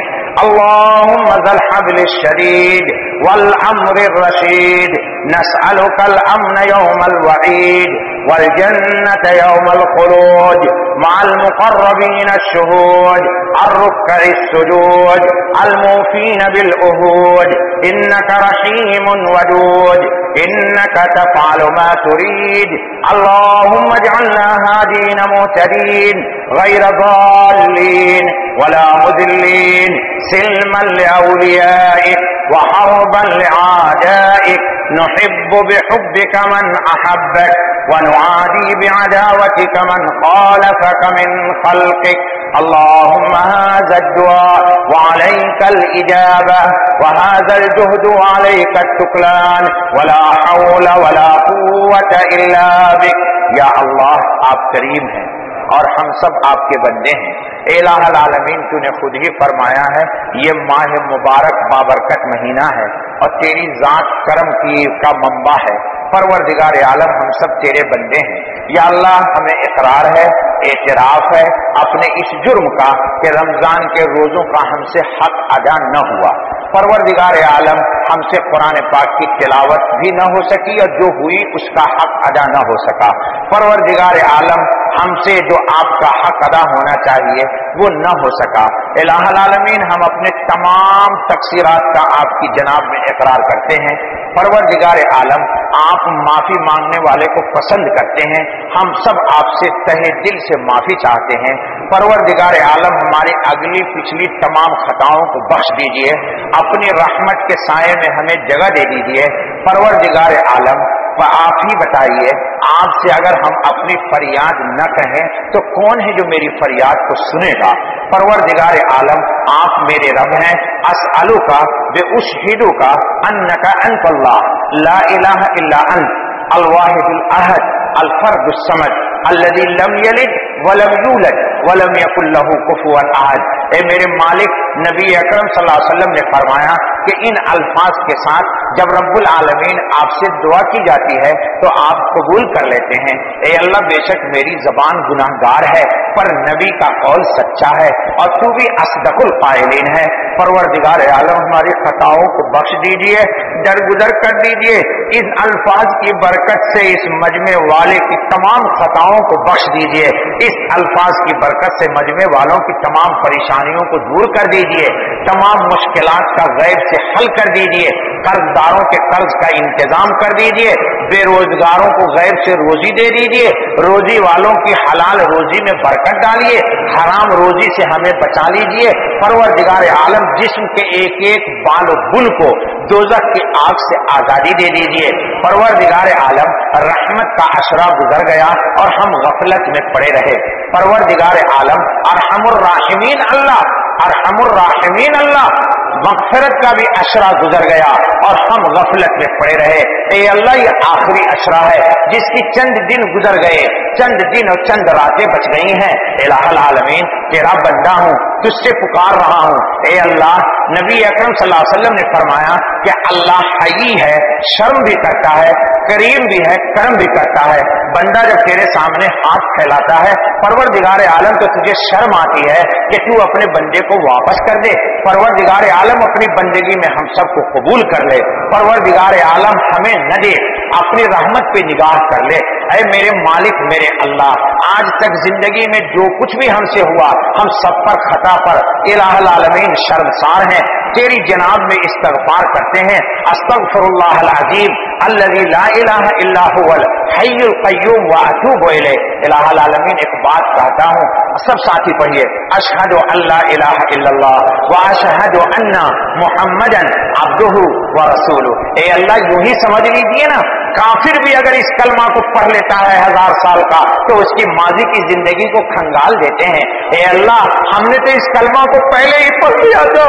S2: اللهم ذا الحبل الشديد والأمر الرشيد نسألك الأمن يوم الوعيد والجنة يوم الخلود مع المقربين الشهود الركع السجود الموفين بالعهود إنك رحيم ودود إنك تفعل ما تريد اللهم اجعلنا هادين مهتدين غير ضالين ولا مضلين سلما لأوليائك وحربا لعادائك نحب بحبك من أحبك ونعادي بعداوتك من خالفك من خلقك اللهم هذا الدعاء وعليك الإجابة وهذا الجهد وعليك التكلان ولا حول ولا قوة إلا بك یا اللہ آپ کریم ہیں اور ہم سب آپ کے بندے ہیں الہ العالمین تو نے خود ہی فرمایا ہے یہ ماہ مبارک بابرکت مہینہ ہے اور تیری ذات کرم کی کا منبع ہے پروردگار عالم ہم سب تیرے بندے ہیں یا اللہ ہمیں اقرار ہے اعتراف ہے اپنے اس جرم کا کہ رمضان کے روزوں کا ہم سے حق ادا نہ ہوا پروردگار عالم ہم سے قرآن پاک کی تلاوت بھی نہ ہو سکی اور جو ہوئی اس کا حق ادا نہ ہو سکا پروردگار عالم ہم سے جو آپ کا حق ادا ہونا چاہیے وہ نہ ہو سکا الہ العالمین ہم اپنے تمام تقصیرات کا آپ کی جناب میں اقرار کرتے ہیں پروردگار عالم آپ معافی مانگنے والے کو پسند کرتے ہیں ہم سب آپ سے تہہ دل سے معافی چاہتے ہیں پروردگار عالم ہماری اگلی پچھلی تمام خطاؤں کو بخش دیجیے اپنی رحمت کے سائے میں ہمیں جگہ دے دیجیے پروردگار عالم آپ ہی بتائیے آپ سے اگر ہم اپنی فریاد نہ کہیں تو کون ہے جو میری فریاد کو سنے گا پروردگار عالم آپ میرے رب ہیں اسألوکا باشہدوکا انکا انت اللہ لا الہ الا انت الواحد الاحد الفرد الصمد الذي لم يلد ولم يولد ولم يكن له كفوا احد اے میرے مالک نبی اکرم صلی اللہ علیہ وسلم نے فرمایا کہ ان الفاظ کے ساتھ جب رب العالمین آپ سے دعا کی جاتی ہے تو آپ قبول کر لیتے ہیں اے اللہ بے شک میری زبان گناہگار ہے پر نبی کا قول سچا ہے اور تو بھی اصدق القائلین ہے پروردگار عالم ہماری خطاؤں کو بخش دیجیے درگزر کر دیجیے ان الفاظ کی برکت سے اس مجمع والے کی تمام خطاؤں کو بخش دیجیے اس الفاظ کی برکت سے مجمع والوں کی تمام پریشانیوں کو دور کر دیجیے تمام مشکلات کا غیب سے حل کر دیجیے قرض داروں کے قرض کا انتظام کر دیجیے بے روزگاروں کو غیب سے روزی دے دیجیے روزی والوں کی حلال روزی میں برکت ڈالیے حرام روزی سے ہمیں بچا لیجیے پروردگار عالم جسم کے ایک ایک بال و بل کو دوزخ کی آگ سے آزادی دے دیجیے پروردگار عالم رحمت کا عشرہ گزر گیا اور ہم غفلت میں پڑے رہے پروردگار عالم ارحم الراحمین اللہ ارحم الراحمین اللہ مغفرت کا بھی عشرہ گزر گیا اور ہم غفلت میں پڑے رہے اے اللہ یہ آخری عشرہ ہے جس کی چند دن گزر گئے چند دن اور چند راتیں بچ گئی ہیں الہ العالمین تیرا بندہ ہوں تجھ سے پکار رہا ہوں اے اللہ نبی اکرم صلی اللہ علیہ وسلم نے فرمایا کہ اللہ حی ہے شرم بھی کرتا ہے کریم بھی ہے کرم بھی کرتا ہے بندہ جب تیرے سامنے ہاتھ پھیلاتا ہے پروردگار عالم تو تجھے شرم آتی ہے کہ تو اپنے بندے کو واپس کر دے پروردگار عالم اپنی بندگی میں ہم سب کو قبول کر لے پروردگار عالم ہمیں نہ دے اپنی رحمت پہ نگاہ کر لے اے میرے مالک میرے اللہ آج تک زندگی میں جو کچھ بھی ہم سے ہوا ہم سب پر خطا پر الہ العالمین شرمسار ہیں تیری جناب میں استغفار کرتے ہیں استغفر اللہ العظیم الذی لا الہ الا هو الحی القیوم واتوب الیہ الہ العالمین ایک بات کہتا ہوں سب ساتھی پڑھیے اشہد ان لا الہ الا اللہ واشہد ان محمدا عبدہ ورسولہ اے اللہ یوں ہی سمجھ لیجیے نا کافر بھی اگر اس کلمہ کو پڑھ لیتا ہے 1000 سال کا تو اس کی ماضی کی زندگی کو کھنگال دیتے ہیں اے اللہ ہم نے تو اس کلمہ کو پہلے ہی پڑھ لیا تھا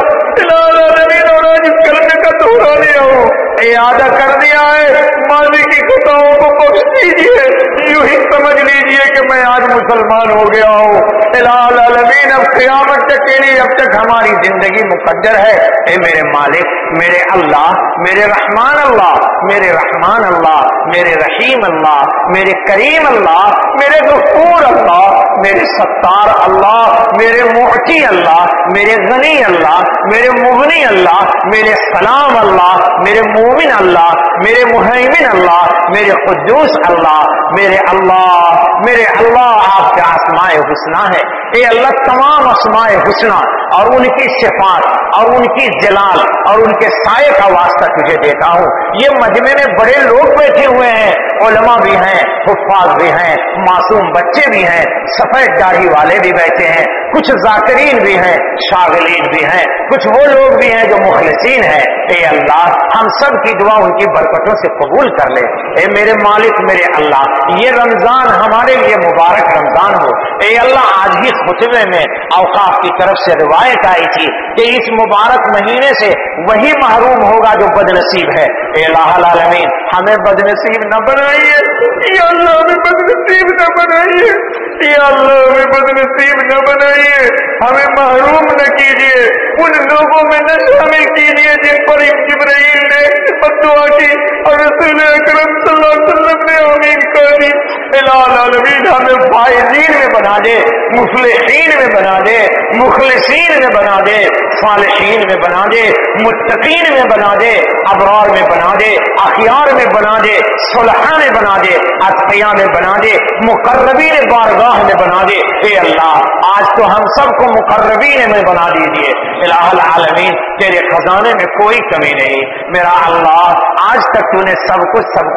S2: اور آج اس کلمے کا دوہرا لیا ہو اعادہ کر دیا ہے ماضی کی خطاؤں کو بخش دیجیے یوں ہی سمجھ لیجیے کہ میں آج مسلمان ہو گیا ہوں الہ العالمین اب قیامت تک کے لیے اب تک ہماری زندگی مقدر ہے اے میرے مالک میرے اللہ میرے رحمان اللہ میرے رحمان اللہ میرے رحیم اللہ میرے کریم اللہ میرے غفور اللہ میرے ستار اللہ میرے معطی اللہ میرے غنی اللہ میرے مغنی اللہ میرے سلام اللہ میرے مومن اللہ میرے مہیمن اللہ میرے قدوس اللہ میرے اللہ آپ کا اسماء حسنہ ہے. اے اللہ تمام اسماء حسنہ اور ان کی صفات اور ان کی جلال اور ان کے سائے کا واسطہ تجھے دیتا ہوں. یہ مجمع میں بڑے لوگ بیٹھے ہوئے ہیں، علماء بھی ہیں، حفاظ بھی ہیں، معصوم بچے بھی ہیں، سفید داڑھی والے بھی بیٹھے ہیں، کچھ ذاکرین بھی ہیں، شاغلین بھی ہیں، کچھ وہ لوگ بھی ہیں جو مخلصین ہیں. اے اللہ ہم سب کی دعا ان کی برکتوں سے قبول کر لے. اے میرے مالک میرے اللہ، یہ رمضان ہمارے لیے مبارک رمضان ہو. اے اللہ آج ہی خطبے میں اوقاف کی طرف سے روایت آئی تھی کہ اس مبارک مہینے سے وہی محروم ہوگا جو بد نصیب ہے. اے الہ العالمین ہمیں بد نصیب نہ بنائیے، یا اللہ ہمیں بد نصیب نہ بنائیے، یا اللہ ہمیں بد نصیب نہ بنائیے، ہمیں محروم نہ کیجیے. ان لوگوں میں نہ شامل کیجیے جن پر جبرائیل نے دعا کی اور رسول اکرم صلی اللہ علیہ وسلم نے آمین کر دی. الہ العالمین ہمیں فائزین میں بنا دے، مفلحین میں بنا دے، مخلصین میں بنا دے، صالحین میں بنا دے، متقین میں بنا دے، ابرار میں بنا دے، اخیار میں بنا دے، صلحاء میں بنا دے، اتقیاء میں بنا دے، مقربین بارگاہ میں بنا دے. اے اللہ آج تو ہم سب کو مقربین میں بنا دیجیے. الہ العالمین تیرے خزانے میں کوئی کمی نہیں. میرا اللہ آج تک تو نے سب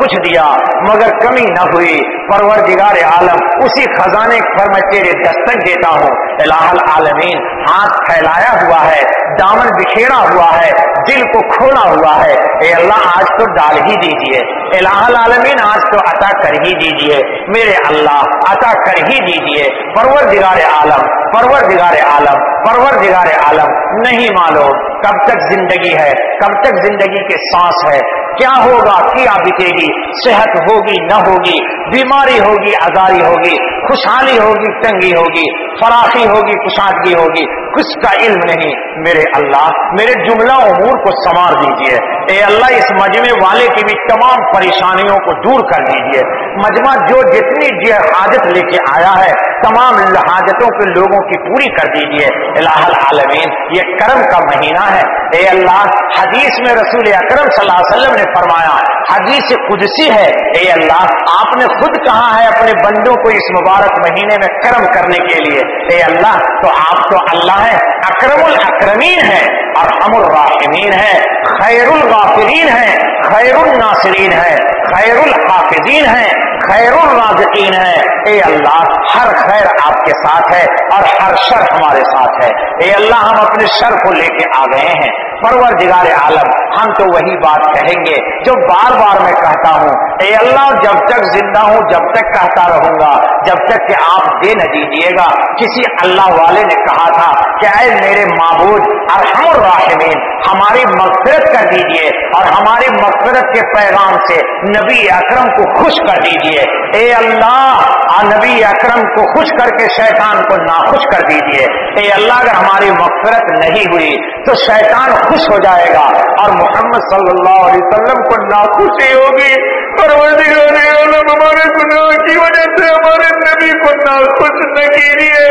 S2: کچھ دیا مگر کمی نہ ہوئی. پروردگار عالم اسی خزانے پر میں تیرے دستک دیتا ہوں. الہ العالمین ہاتھ پھیلایا ہوا ہے، دامن بکھیرا ہوا ہے، دل کو کھولا ہوا ہے. اے اللہ آج تو ڈال ہی دیجیے. الہ العالمین آج تو عطا کر ہی دیجیے. میرے اللہ عطا کر ہی دیجیے. پروردگار عالم پروردگار عالم پروردگار عالم نہیں معلوم کب تک زندگی ہے، کب تک زندگی کے سانس ہے، کیا ہوگا کیا بکے گی، صحت ہوگی نہ ہوگی، بیماری ہوگی آزاری ہوگی، خوشحالی ہوگی تنگی ہوگی، فراخی ہوگی کشادگی ہوگی، کچھ کا علم نہیں. میرے اللہ میرے جملہ امور کو سنوار دیجیے. اے اللہ اس مجمع والے کی بھی تمام پریشانیوں کو دور کر دیجیے. مجمع جو جتنی حاجت لے کے آیا ہے تمام حاجتوں کے لوگوں کی پوری کر دیجیے. الہ العالمین یہ کرم کا مہینہ ہے. اے اللہ حدیث میں رسول اکرم صلی اللہ علیہ وسلم نے فرمایا، حدیث قدسی ہے، اے اللہ آپ نے خود کہا ہے اپنے بندوں کو اس مبارک مہینے میں کرم کرنے کے لیے. اے اللہ تو آپ تو اللہ ہے، اکرم الاکرمین ہے، ارحم الراحمین ہے، خیر الغافرین ہے، خیر الناصرین ہے، خیر الحافظین ہے، خیر الرازقین ہے. اے اللہ ہر خیر آپ کے ساتھ ہے اور ہر شر ہمارے ساتھ ہے. اے اللہ ہم اپنے شر کو لے کے آ گئے ہیں. پروردگار عالم ہم تو وہی بات کہیں گے جو بار بار میں کہتا ہوں. اے اللہ جب تک زندہ ہوں جب تک کہتا رہوں گا جب تک کہ آپ دے نہ دیجیے گا. کسی اللہ والے نے کہا تھا کہ اے میرے معبود ارحم الراحمین ہماری مغفرت کر دیجیے اور ہماری مغفرت کے پیغام سے نبی اکرم کو خوش کر دیجیے. اے اللہ نبی اکرم کو خوش کر کے شیطان کو ناخوش کر دیجیے. اے اللہ اگر ہماری مغفرت نہیں ہوئی تو شیطان خوش ہو جائے گا اور محمد صلی اللہ علیہ وسلم کو ناخوشی ہوگی. پروردگار عالم ہمارے گناہ کی وجہ سے ہمارے نبی کو ناخوش نہ کیجیے.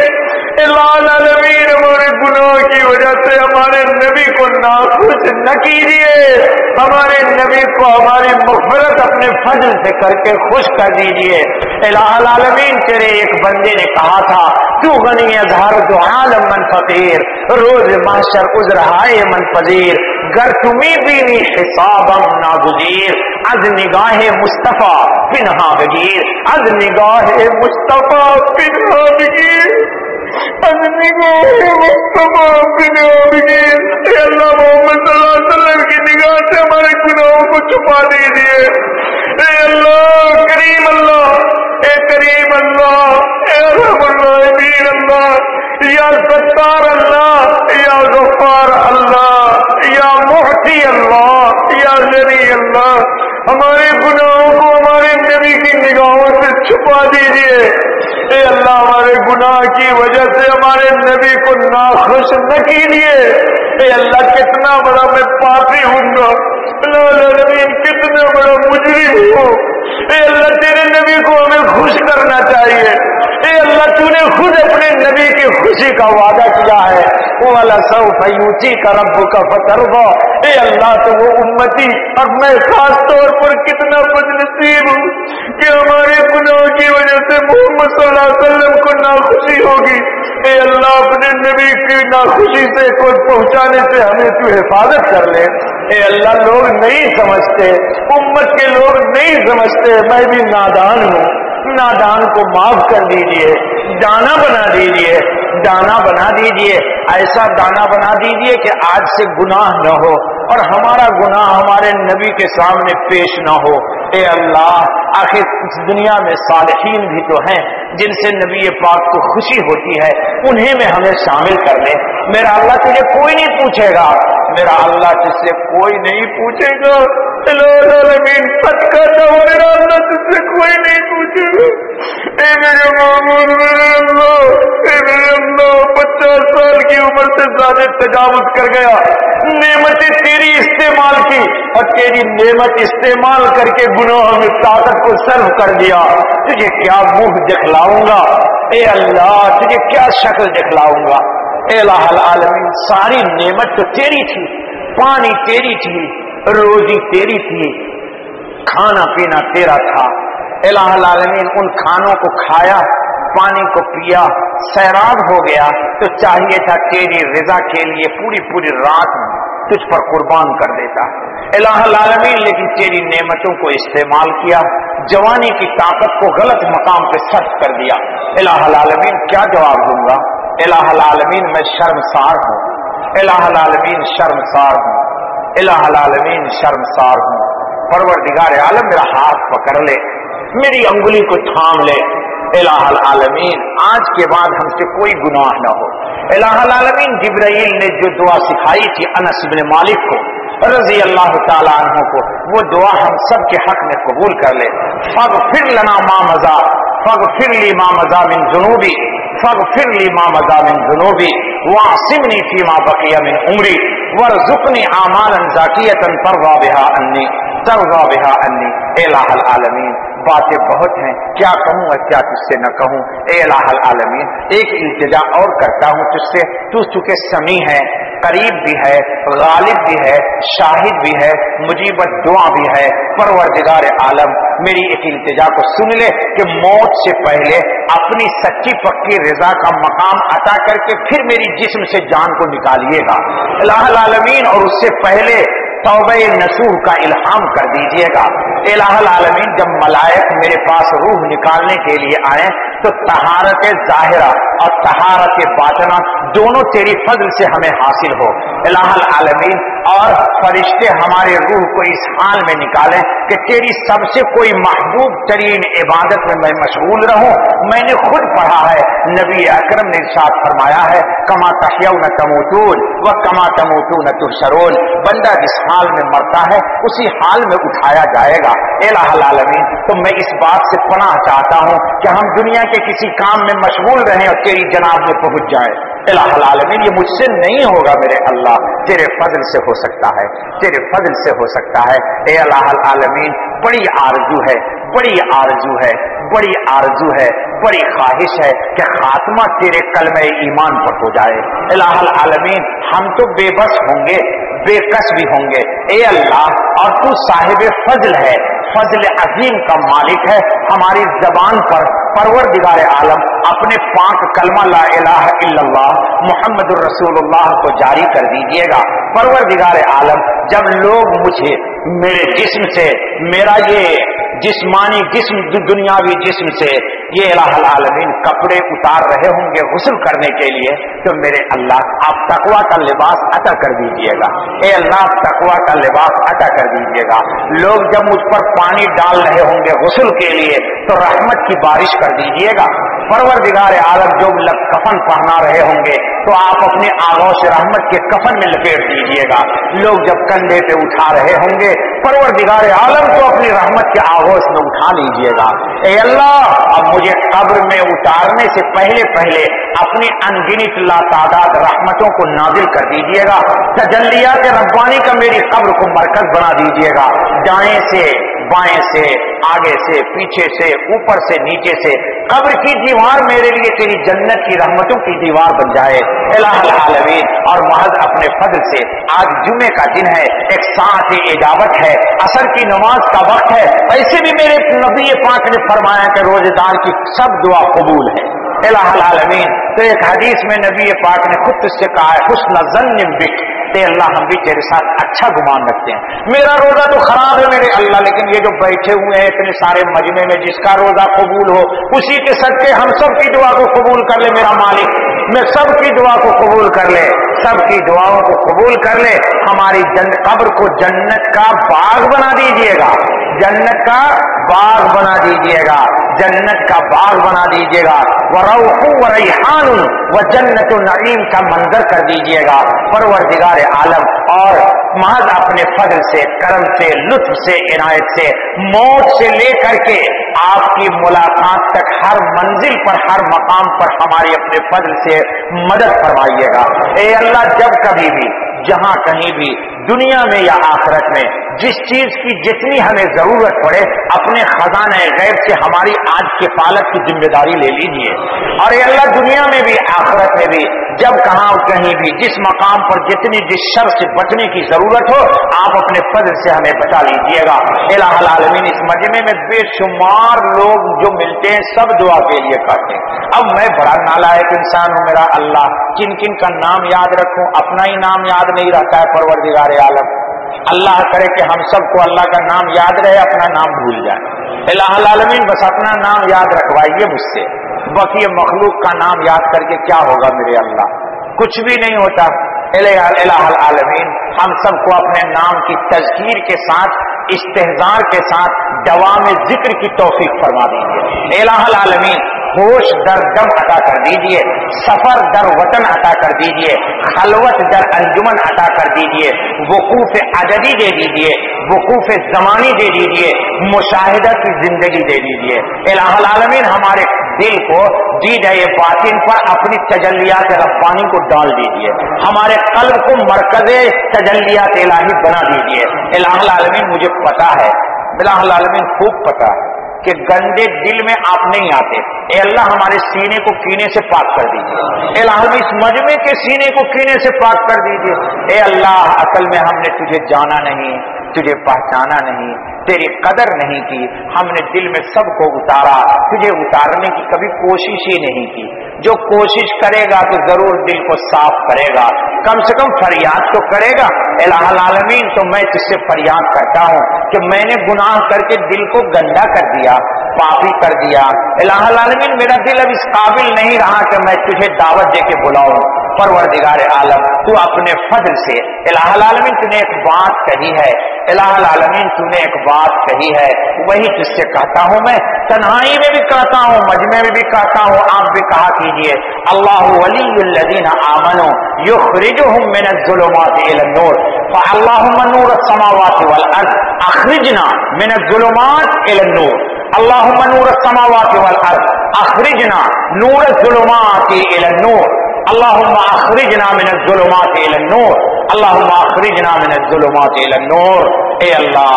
S2: العالمین ہمارے گناہ کی وجہ سے ہمارے نبی کو ناخوش نہ کیجیے. ہمارے نبی کو ہماری مغفرت اپنے فضل سے کر کے خوش کر دیجیے. الہ العالمین تیرے ایک بندے نے کہا تھا تو غنی اظہر تو عالم من فقیر روز محشر عذرہائے من پذیر گر تمہیں بھی حسابم ناگزیر از نگاہ مصطفیٰ پنہا بگیر از نگاہ مصطفیٰ پنہا بگیر از نگاہ مصطفیٰ پنہا بگیر. اے اللہ محمد صلی اللہ علیہ وسلم کی نگاہ سے ہمارے گناہوں کو چھپا دیجیے. اے اللہ کریم اللہ، اے کریم اللہ، اے رحم الراحمین اللہ، یا ستار اللہ، یا غفار اللہ، یا محتی اللہ، یا ذری اللہ ہمارے گناہوں کو ہمارے نبی کی نگاہوں سے چھپا دیجیے. اے اللہ ہمارے گناہ کی وجہ سے ہمارے نبی کو ناخوش نہ کیجیے. اے اللہ کتنا بڑا میں پاپی ہوں گا، العالمین کتنا بڑا مجرم ہوں. اے اللہ تیرے نبی کو ہمیں خوش کرنا چاہیے.
S4: اے اللہ تو نے خود اپنے نبی کی خوشی کا وعدہ کیا ہے، وَلَسَوْفَ يُؤْتِيكَ رَبُّكَ فَتَرْضَىٰ، اے اللہ تو وہ امتی اور میں خاص طور پر کتنا بد نصیب ہوں کہ ہمارے گناہوں کی وجہ سے محمد صلی اللہ علیہ وسلم کو ناخوشی ہوگی۔ اے اللہ اپنے نبی کی ناخوشی سے کوئی پہنچانے سے ہمیں تو حفاظت کر لے۔ اے اللہ لوگ نہیں سمجھتے، امت کے لوگ نہیں سمجھتے، میں بھی نادان ہوں، نادان کو معاف کر دیجئے، دانا بنا دیجئے، دانا بنا دیجئے، ایسا دانا بنا دیجئے کہ آج سے گناہ نہ ہو اور ہمارا گناہ ہمارے نبی کے سامنے پیش نہ ہو۔ اے اللہ آخر اس دنیا میں صالحین بھی تو ہیں جن سے نبی پاک کو خوشی ہوتی ہے، انہیں میں ہمیں شامل کر لے۔ میرا اللہ تجھے کوئی نہیں پوچھے گا، میرا اللہ تجھ سے کوئی نہیں پوچھے گا، العالمین سچ کہتا ہوں، میرا اللہ تجھ سے کوئی نہیں پوچھے گا۔ اے میرے معبود، میرے اللہ، اے میرے اللہ، 50 سال کی عمر سے زیادہ تجاوز کر گیا، نعمتیں تیری استعمال کی اور تیری نعمت استعمال کر کے گناہوں میں طاقت کو صرف کر دیا، تجھے کیا منہ دکھلاؤں گا؟ اے اللہ تجھے کیا شکل دکھلاؤں گا؟ اے الہ العالمین ساری نعمت تو تیری تھی، پانی تیری تھی، روزی تیری تھی، کھانا پینا تیرا تھا۔ الہ العالمین ان کھانوں کو کھایا، پانی کو پیا، سیراب ہو گیا تو چاہیے تھا تیری رضا کے لیے پوری رات تجھ پر قربان کر دیتا الہ العالمین، لیکن تیری نعمتوں کو استعمال کیا، جوانی کی طاقت کو غلط مقام پہ صرف کر دیا۔ الہ العالمین کیا جواب دوں گا؟ الہ العالمین میں شرمسار ہوں، الہ العالمین شرمسار ہوں، الہ العالمین شرمسار ہوں۔ پروردگار عالم میرا ہاتھ پکڑ لے، میری انگلی کو تھام لے۔ الہ العالمین آج کے بعد ہم سے کوئی گناہ نہ ہو۔ الہ العالمین جبرائیل نے جو دعا سکھائی تھی انس بن مالک کو رضی اللہ تعالیٰ عنہ کو، وہ دعا ہم سب کے حق میں قبول کر لے۔ فاغفر لنا ما مضى، فاغفر لی ما مضى من ذنوبی، فاغفر لی ما مضى من ذنوبی، واعصمنی فیما بقی من عمری، وارزقنی اعمالا زاکیۃ ترضی بها عنی، ترضی بها عنی۔ الہ العالمین باتیں بہت ہیں، کیا کہوں اور کیا تجھ سے نہ کہوں۔ اے الہ العالمین ایک التجا اور کرتا ہوں تجھ سے، تو چونکہ سمیع ہے، قریب بھی ہے، غالب بھی ہے، شاہد بھی ہے، مجیب دعا بھی ہے۔ پروردگار عالم میری ایک التجا کو سن لے کہ موت سے پہلے اپنی سچی پکی رضا کا مقام عطا کر کے پھر میری جسم سے جان کو نکالیے گا الہ العالمین، اور اس سے پہلے توبہ نصوح کا الہام کر دیجئے گا۔ الہ العالمین جب ملائک میرے پاس روح نکالنے کے لیے آئے تو طہارت ظاہرہ اور طہارت باطنہ دونوں تیری فضل سے ہمیں حاصل ہو الہ العالمین، اور فرشتے ہمارے روح کو اس حال میں نکالیں کہ تیری سب سے کوئی محبوب ترین عبادت میں میں مشغول رہوں۔ میں نے خود پڑھا ہے، نبی اکرم نے ارشاد فرمایا ہے کما تحیون تموتون و کما تموتون تحشرون، بندہ جس حال میں مرتا ہے اسی حال میں اٹھایا جائے گا۔ الہ العالمین تو میں اس بات سے پناہ چاہتا ہوں کہ ہم دنیا کے کسی کام میں مشغول رہیں اور تیری جناب میں پہنچ جائیں۔ الہ العالمین یہ مجھ سے نہیں ہوگا میرے اللہ، تیرے فضل سے ہو سکتا ہے، تیرے فضل سے ہو سکتا ہے۔ اے الہ العالمین بڑی آرزو ہے، بڑی آرزو ہے، بڑی آرزو ہے، بڑی خواہش ہے کہ خاتمہ تیرے کلمہ ایمان پر ہو جائے۔ الہ العالمین ہم تو بے بس ہوں گے، بے کس بھی ہوں گے اے اللہ، اور تو صاحب فضل ہے، فضل عظیم کا مالک ہے۔ ہماری زبان پر پروردگار عالم اپنے پاک کلمہ لا الہ الا اللہ محمد الرسول اللہ کو جاری کر دیجئے گا۔ پروردگار عالم جب لوگ مجھے میرے جسم سے، میرا یہ جسمانی جسم دنیاوی جسم سے یہ الہ العالمین کپڑے اتار رہے ہوں گے غسل کرنے کے لیے، تو میرے اللہ آپ تقوی کا لباس عطا کر دیجئے گا۔ اے اللہ تقوی کا لباس عطا کر دیجئے گا۔ لوگ جب مجھ پر پانی ڈال رہے ہوں گے غسل کے لیے تو رحمت کی بارش کر دیجئے گا۔ پروردگار عالم جو کفن پہنا رہے ہوں گے تو آپ اپنے آغوش رحمت کے کفن میں لپیٹ دیجئے گا۔ لوگ جب کندھے پہ اٹھا رہے ہوں گے پروردگار عالم کو اپنی رحمت کے آغوش میں اٹھا لیجئے گا۔ اے اللہ اب مجھے قبر میں اتارنے سے پہلے اپنی انگنت لاتعداد رحمتوں کو نازل کر دیجئے گا۔ تجلیات ربانی کا میری قبر کو مرکز بنا دیجئے گا۔ دائیں سے بائیں سے، آگے سے، پیچھے سے، اوپر سے، نیچے سے
S2: قبر کی دیوار میرے لیے تیری جنت کی رحمتوں کی دیوار بن جائے الہ العالمین۔ اور محض اپنے فضل سے آج جمعے کا دن ہے، ایک ساعت اجابت ہے، عصر کی نماز کا وقت ہے، ایسے بھی میرے نبی پاک نے فرمایا کہ روزے دار کی سب دعا قبول ہے الہ العالمین۔ تو ایک حدیث میں نبی پاک نے خود سے کہا ہے حسن ظن بک، اے اللہ ہم بھی تیرے ساتھ اچھا گمان رکھتے ہیں۔ میرا روزہ تو خراب ہے میرے اللہ، لیکن یہ جو بیٹھے ہوئے ہیں اتنے سارے مجمع میں جس کا روزہ قبول ہو اسی کے صدقے ہم سب کی دعا کو قبول کر لے میرا مالک، میں سب کی دعا کو قبول کر لے، سب کی دعاؤں کو قبول کر لے۔ ہماری قبر کو جنت کا باغ بنا دیجئے گا، جنت کا باغ بنا دیجئے گا، جنت کا باغ بنا دیجئے گا، وروح وریحان وجنت النعیم کا منظر کر دیجئے گا پروردگار عالم۔ اور محض اپنے فضل سے، کرم سے، لطف سے، عنایت سے، موت سے لے کر کے آپ کی ملاقات تک ہر منزل پر، ہر مقام پر ہماری اپنے فضل سے مدد فرمائیے گا۔ اے اللہ جب کبھی بھی، جہاں کہیں بھی، دنیا میں یا آخرت میں جس چیز کی جتنی ہمیں ضرورت پڑے اپنے خزانہ غیب سے ہماری آج کفالت کی ذمہ داری لے لیجیے۔ اور اے اللہ دنیا میں بھی آخرت میں بھی جب کہاں کہیں بھی جس مقام پر جتنی جس شر سے بچنے کی ضرورت ہو آپ اپنے فضل سے ہمیں بچا لیجیے گا الہ العالمین۔ اس مجمع میں بے شمار لوگ جو ملتے ہیں سب دعا کے لیے کرتے ہیں۔ اب میں بڑا نالائق انسان ہوں میرا اللہ، کن کن کا نام یاد رکھوں، اپنا ہی نام یاد نہیں رہتا ہے پروردگار عالم۔ اللہ کرے کہ ہم سب کو اللہ کا نام یاد رہے، اپنا نام بھول جائے الہ العالمین۔ بس اپنا نام یاد رکھوائیے مجھ سے، باقی مخلوق کا نام یاد کر کے کیا ہوگا میرے اللہ، کچھ بھی نہیں ہوتا الہ العالمین۔ ہم سب کو اپنے نام کی تذکیر کے ساتھ، استحضار کے ساتھ دوام ذکر کی توفیق فرما دیجیے الہ العالمین۔ ہوش در دم عطا کر دیجئے، سفر در وطن عطا کر دیجئے، خلوت در انجمن عطا کر دیجئے، وقوف عددی دے دیجئے، وقوف زمانی دے دیجئے، مشاہدہ کی زندگی دے دیجئے الہ العالمین۔ ہمارے دل کو دید باطن پر اپنی تجلیات ربانی کو ڈال دیجئے، ہمارے قلب کو مرکز تجلیات الہی بنا دیجئے الہ العالمین۔ مجھے پتا ہے الہ العالمین، خوب پتا ہے کہ گندے دل میں آپ نہیں آتے، اے اللہ ہمارے سینے کو کینے سے پاک کر دیجئے الہ العالمین، اس مجمع کے سینے کو کینے سے پاک کر دیجئے اے اللہ۔ اصل میں ہم نے تجھے جانا نہیں، تجھے پہچانا نہیں، تیری قدر نہیں کی، ہم نے دل میں سب کو اتارا، تجھے اتارنے کی کبھی کوشش ہی نہیں کی۔ جو کوشش کرے گا تو ضرور دل کو صاف کرے گا، کم سے کم فریاد تو کرے گا الہ العالمین۔ تو میں تجھ سے فریاد کرتا ہوں کہ میں نے گناہ کر کے دل کو گندا کر دیا، پاپی کر دیا الہ العالمین۔ میرا دل اب اس قابل نہیں رہا کہ میں تجھے دعوت دے کے بلاؤں پروردگار عالم۔ تو اپنے فضل سے الہ العالمین تو نے ایک بات کہی ہے الہ العالمین، تو نے ایک بات کہی ہے، وہی تجھ سے کہتا ہوں میں، تنہائی میں بھی کہتا ہوں، مجمع میں بھی کہتا ہوں، آپ بھی کہا کیجئے اللہ ولی الذین آمنوا یخرجهم من الظلمات الى النور فاللہم نور السماوات والارض اخرجنا من الظلمات الى النور، اللہم نور السماوات والارض اخرجنا نور الظلمات الى النور، اللہم اخرجنا من الظلمات الى النور، اللہم اخرجنا من الظلمات الى النور۔ اے اللہ،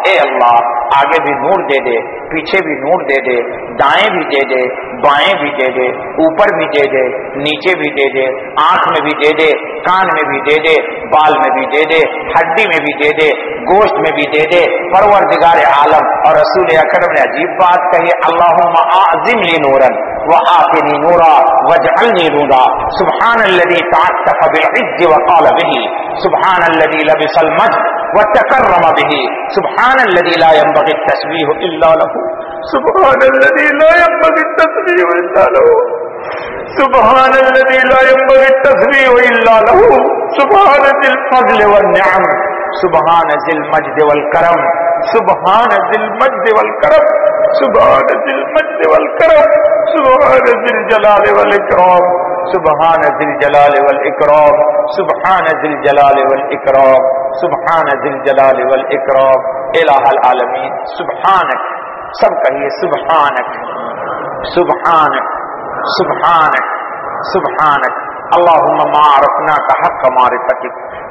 S2: اے اللہ آگے بھی نور دے دے، پیچھے بھی نور دے دے، دائیں بھی دے دے، بائیں بھی دے دے، اوپر بھی دے دے، نیچے بھی دے دے، آنکھ میں بھی دے دے، کان میں بھی دے دے، بال میں بھی دے دے، ہڈی میں بھی دے دے، گوشت میں بھی دے دے پروردگار عالم۔ اور رسول اکرم نے عجیب بات کہی، اللہم اعظم لی نورا وآتنی نورا واجعلنی نورا، سبحان الذی تعطف بالعز وقال به، سبحان الذی لبس المجد وتکرم به، سبحان الذی لا ينبغي التسبیح الا له، سبحان الذی لا ينبغي التسبیح الا له، سبحان الذی لا ينبغي التسبیح الا له، سبحان ذی الفضل والنعم، سبحان ذی المجد والکرم، سبحان ذی المجد والکرم، سبحان ذی المجد والکرم، سبحان ذی الجلال والاکرام، سبحان ذی الجلال والاکرام، سبحان ذی الجلال والاکرام، سبحان ذی الجلال والاکرام الہ العالمین۔ سبحانک، سب کہیے سبحانک، سبحانک، سبحانک، سبحانک، اللہم ما عرفناک حق معرفتک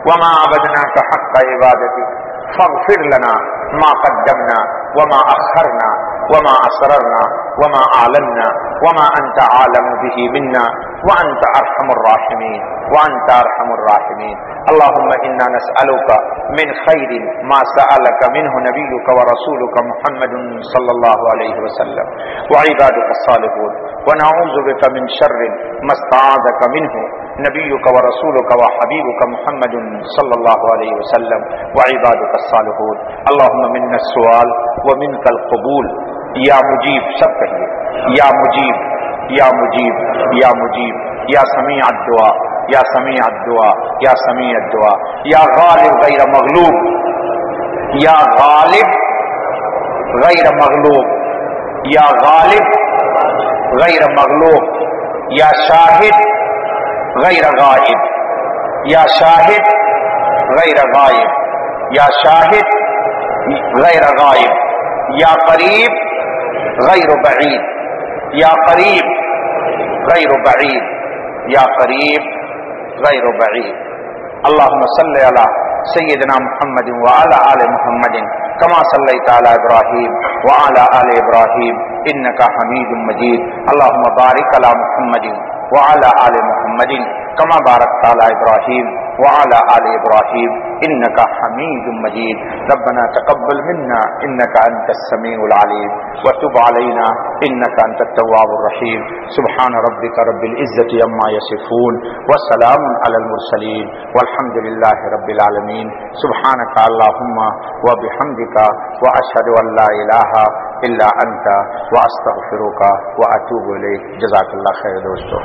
S2: وما عبدناک حق عبادتک فاغفر لنا ما قدمنا وما أخرنا وما أسررنا وما أعلنا وما أنت عالم به منا وأنت أرحم الراحمين وأنت أرحم الراحمين. اللهم إنا نسألك من خير ما سألك منه نبيك ورسولك محمد صلى الله عليه وسلم وعبادك الصالحون، ونعوذ بك من شر ما استعاذك منه نبيك ورسولك وحبيبك محمد صلى الله عليه وسلم وعبادك الصالحون. اللهم منا السؤال ومنك القبول یا مجیب، سب کہیے یا مجیب یا مجیب یا مجیب، یا سمیع الدعا یا سمیع الدعا یا سمیع الدعا، یا غالب غیر مغلوب، یا غالب غیر مغلوب، یا غالب غیر مغلوب، یا شاہد غیر غائب، یا شاہد غیر غائب، یا شاہد غیر غائب، یا قریب غیر بعید، یا قریب غیر بعید، یا قریب غیر بعید. اللهم صل على سيدنا محمد وعلى آل محمد كما صليت على إبراهيم وعلى آل إبراهيم إنك حميد مجيد. اللهم بارك على محمد وعلى آل محمد كما باركت على إبراهيم وعلى آل إبراهيم إنك حميد مجيد. ربنا تقبل منا إنك أنت السميع العليم وتب علينا إنك أنت التواب الرحيم. سبحان ربك رب العزة عما يصفون وسلام على المرسلين والحمد لله رب العالمين. سبحانك اللهم وبحمدك وأشهد أن لا إله إلا أنت وأستغفرك وأتوب إليك. جزاك الله خير دوستو.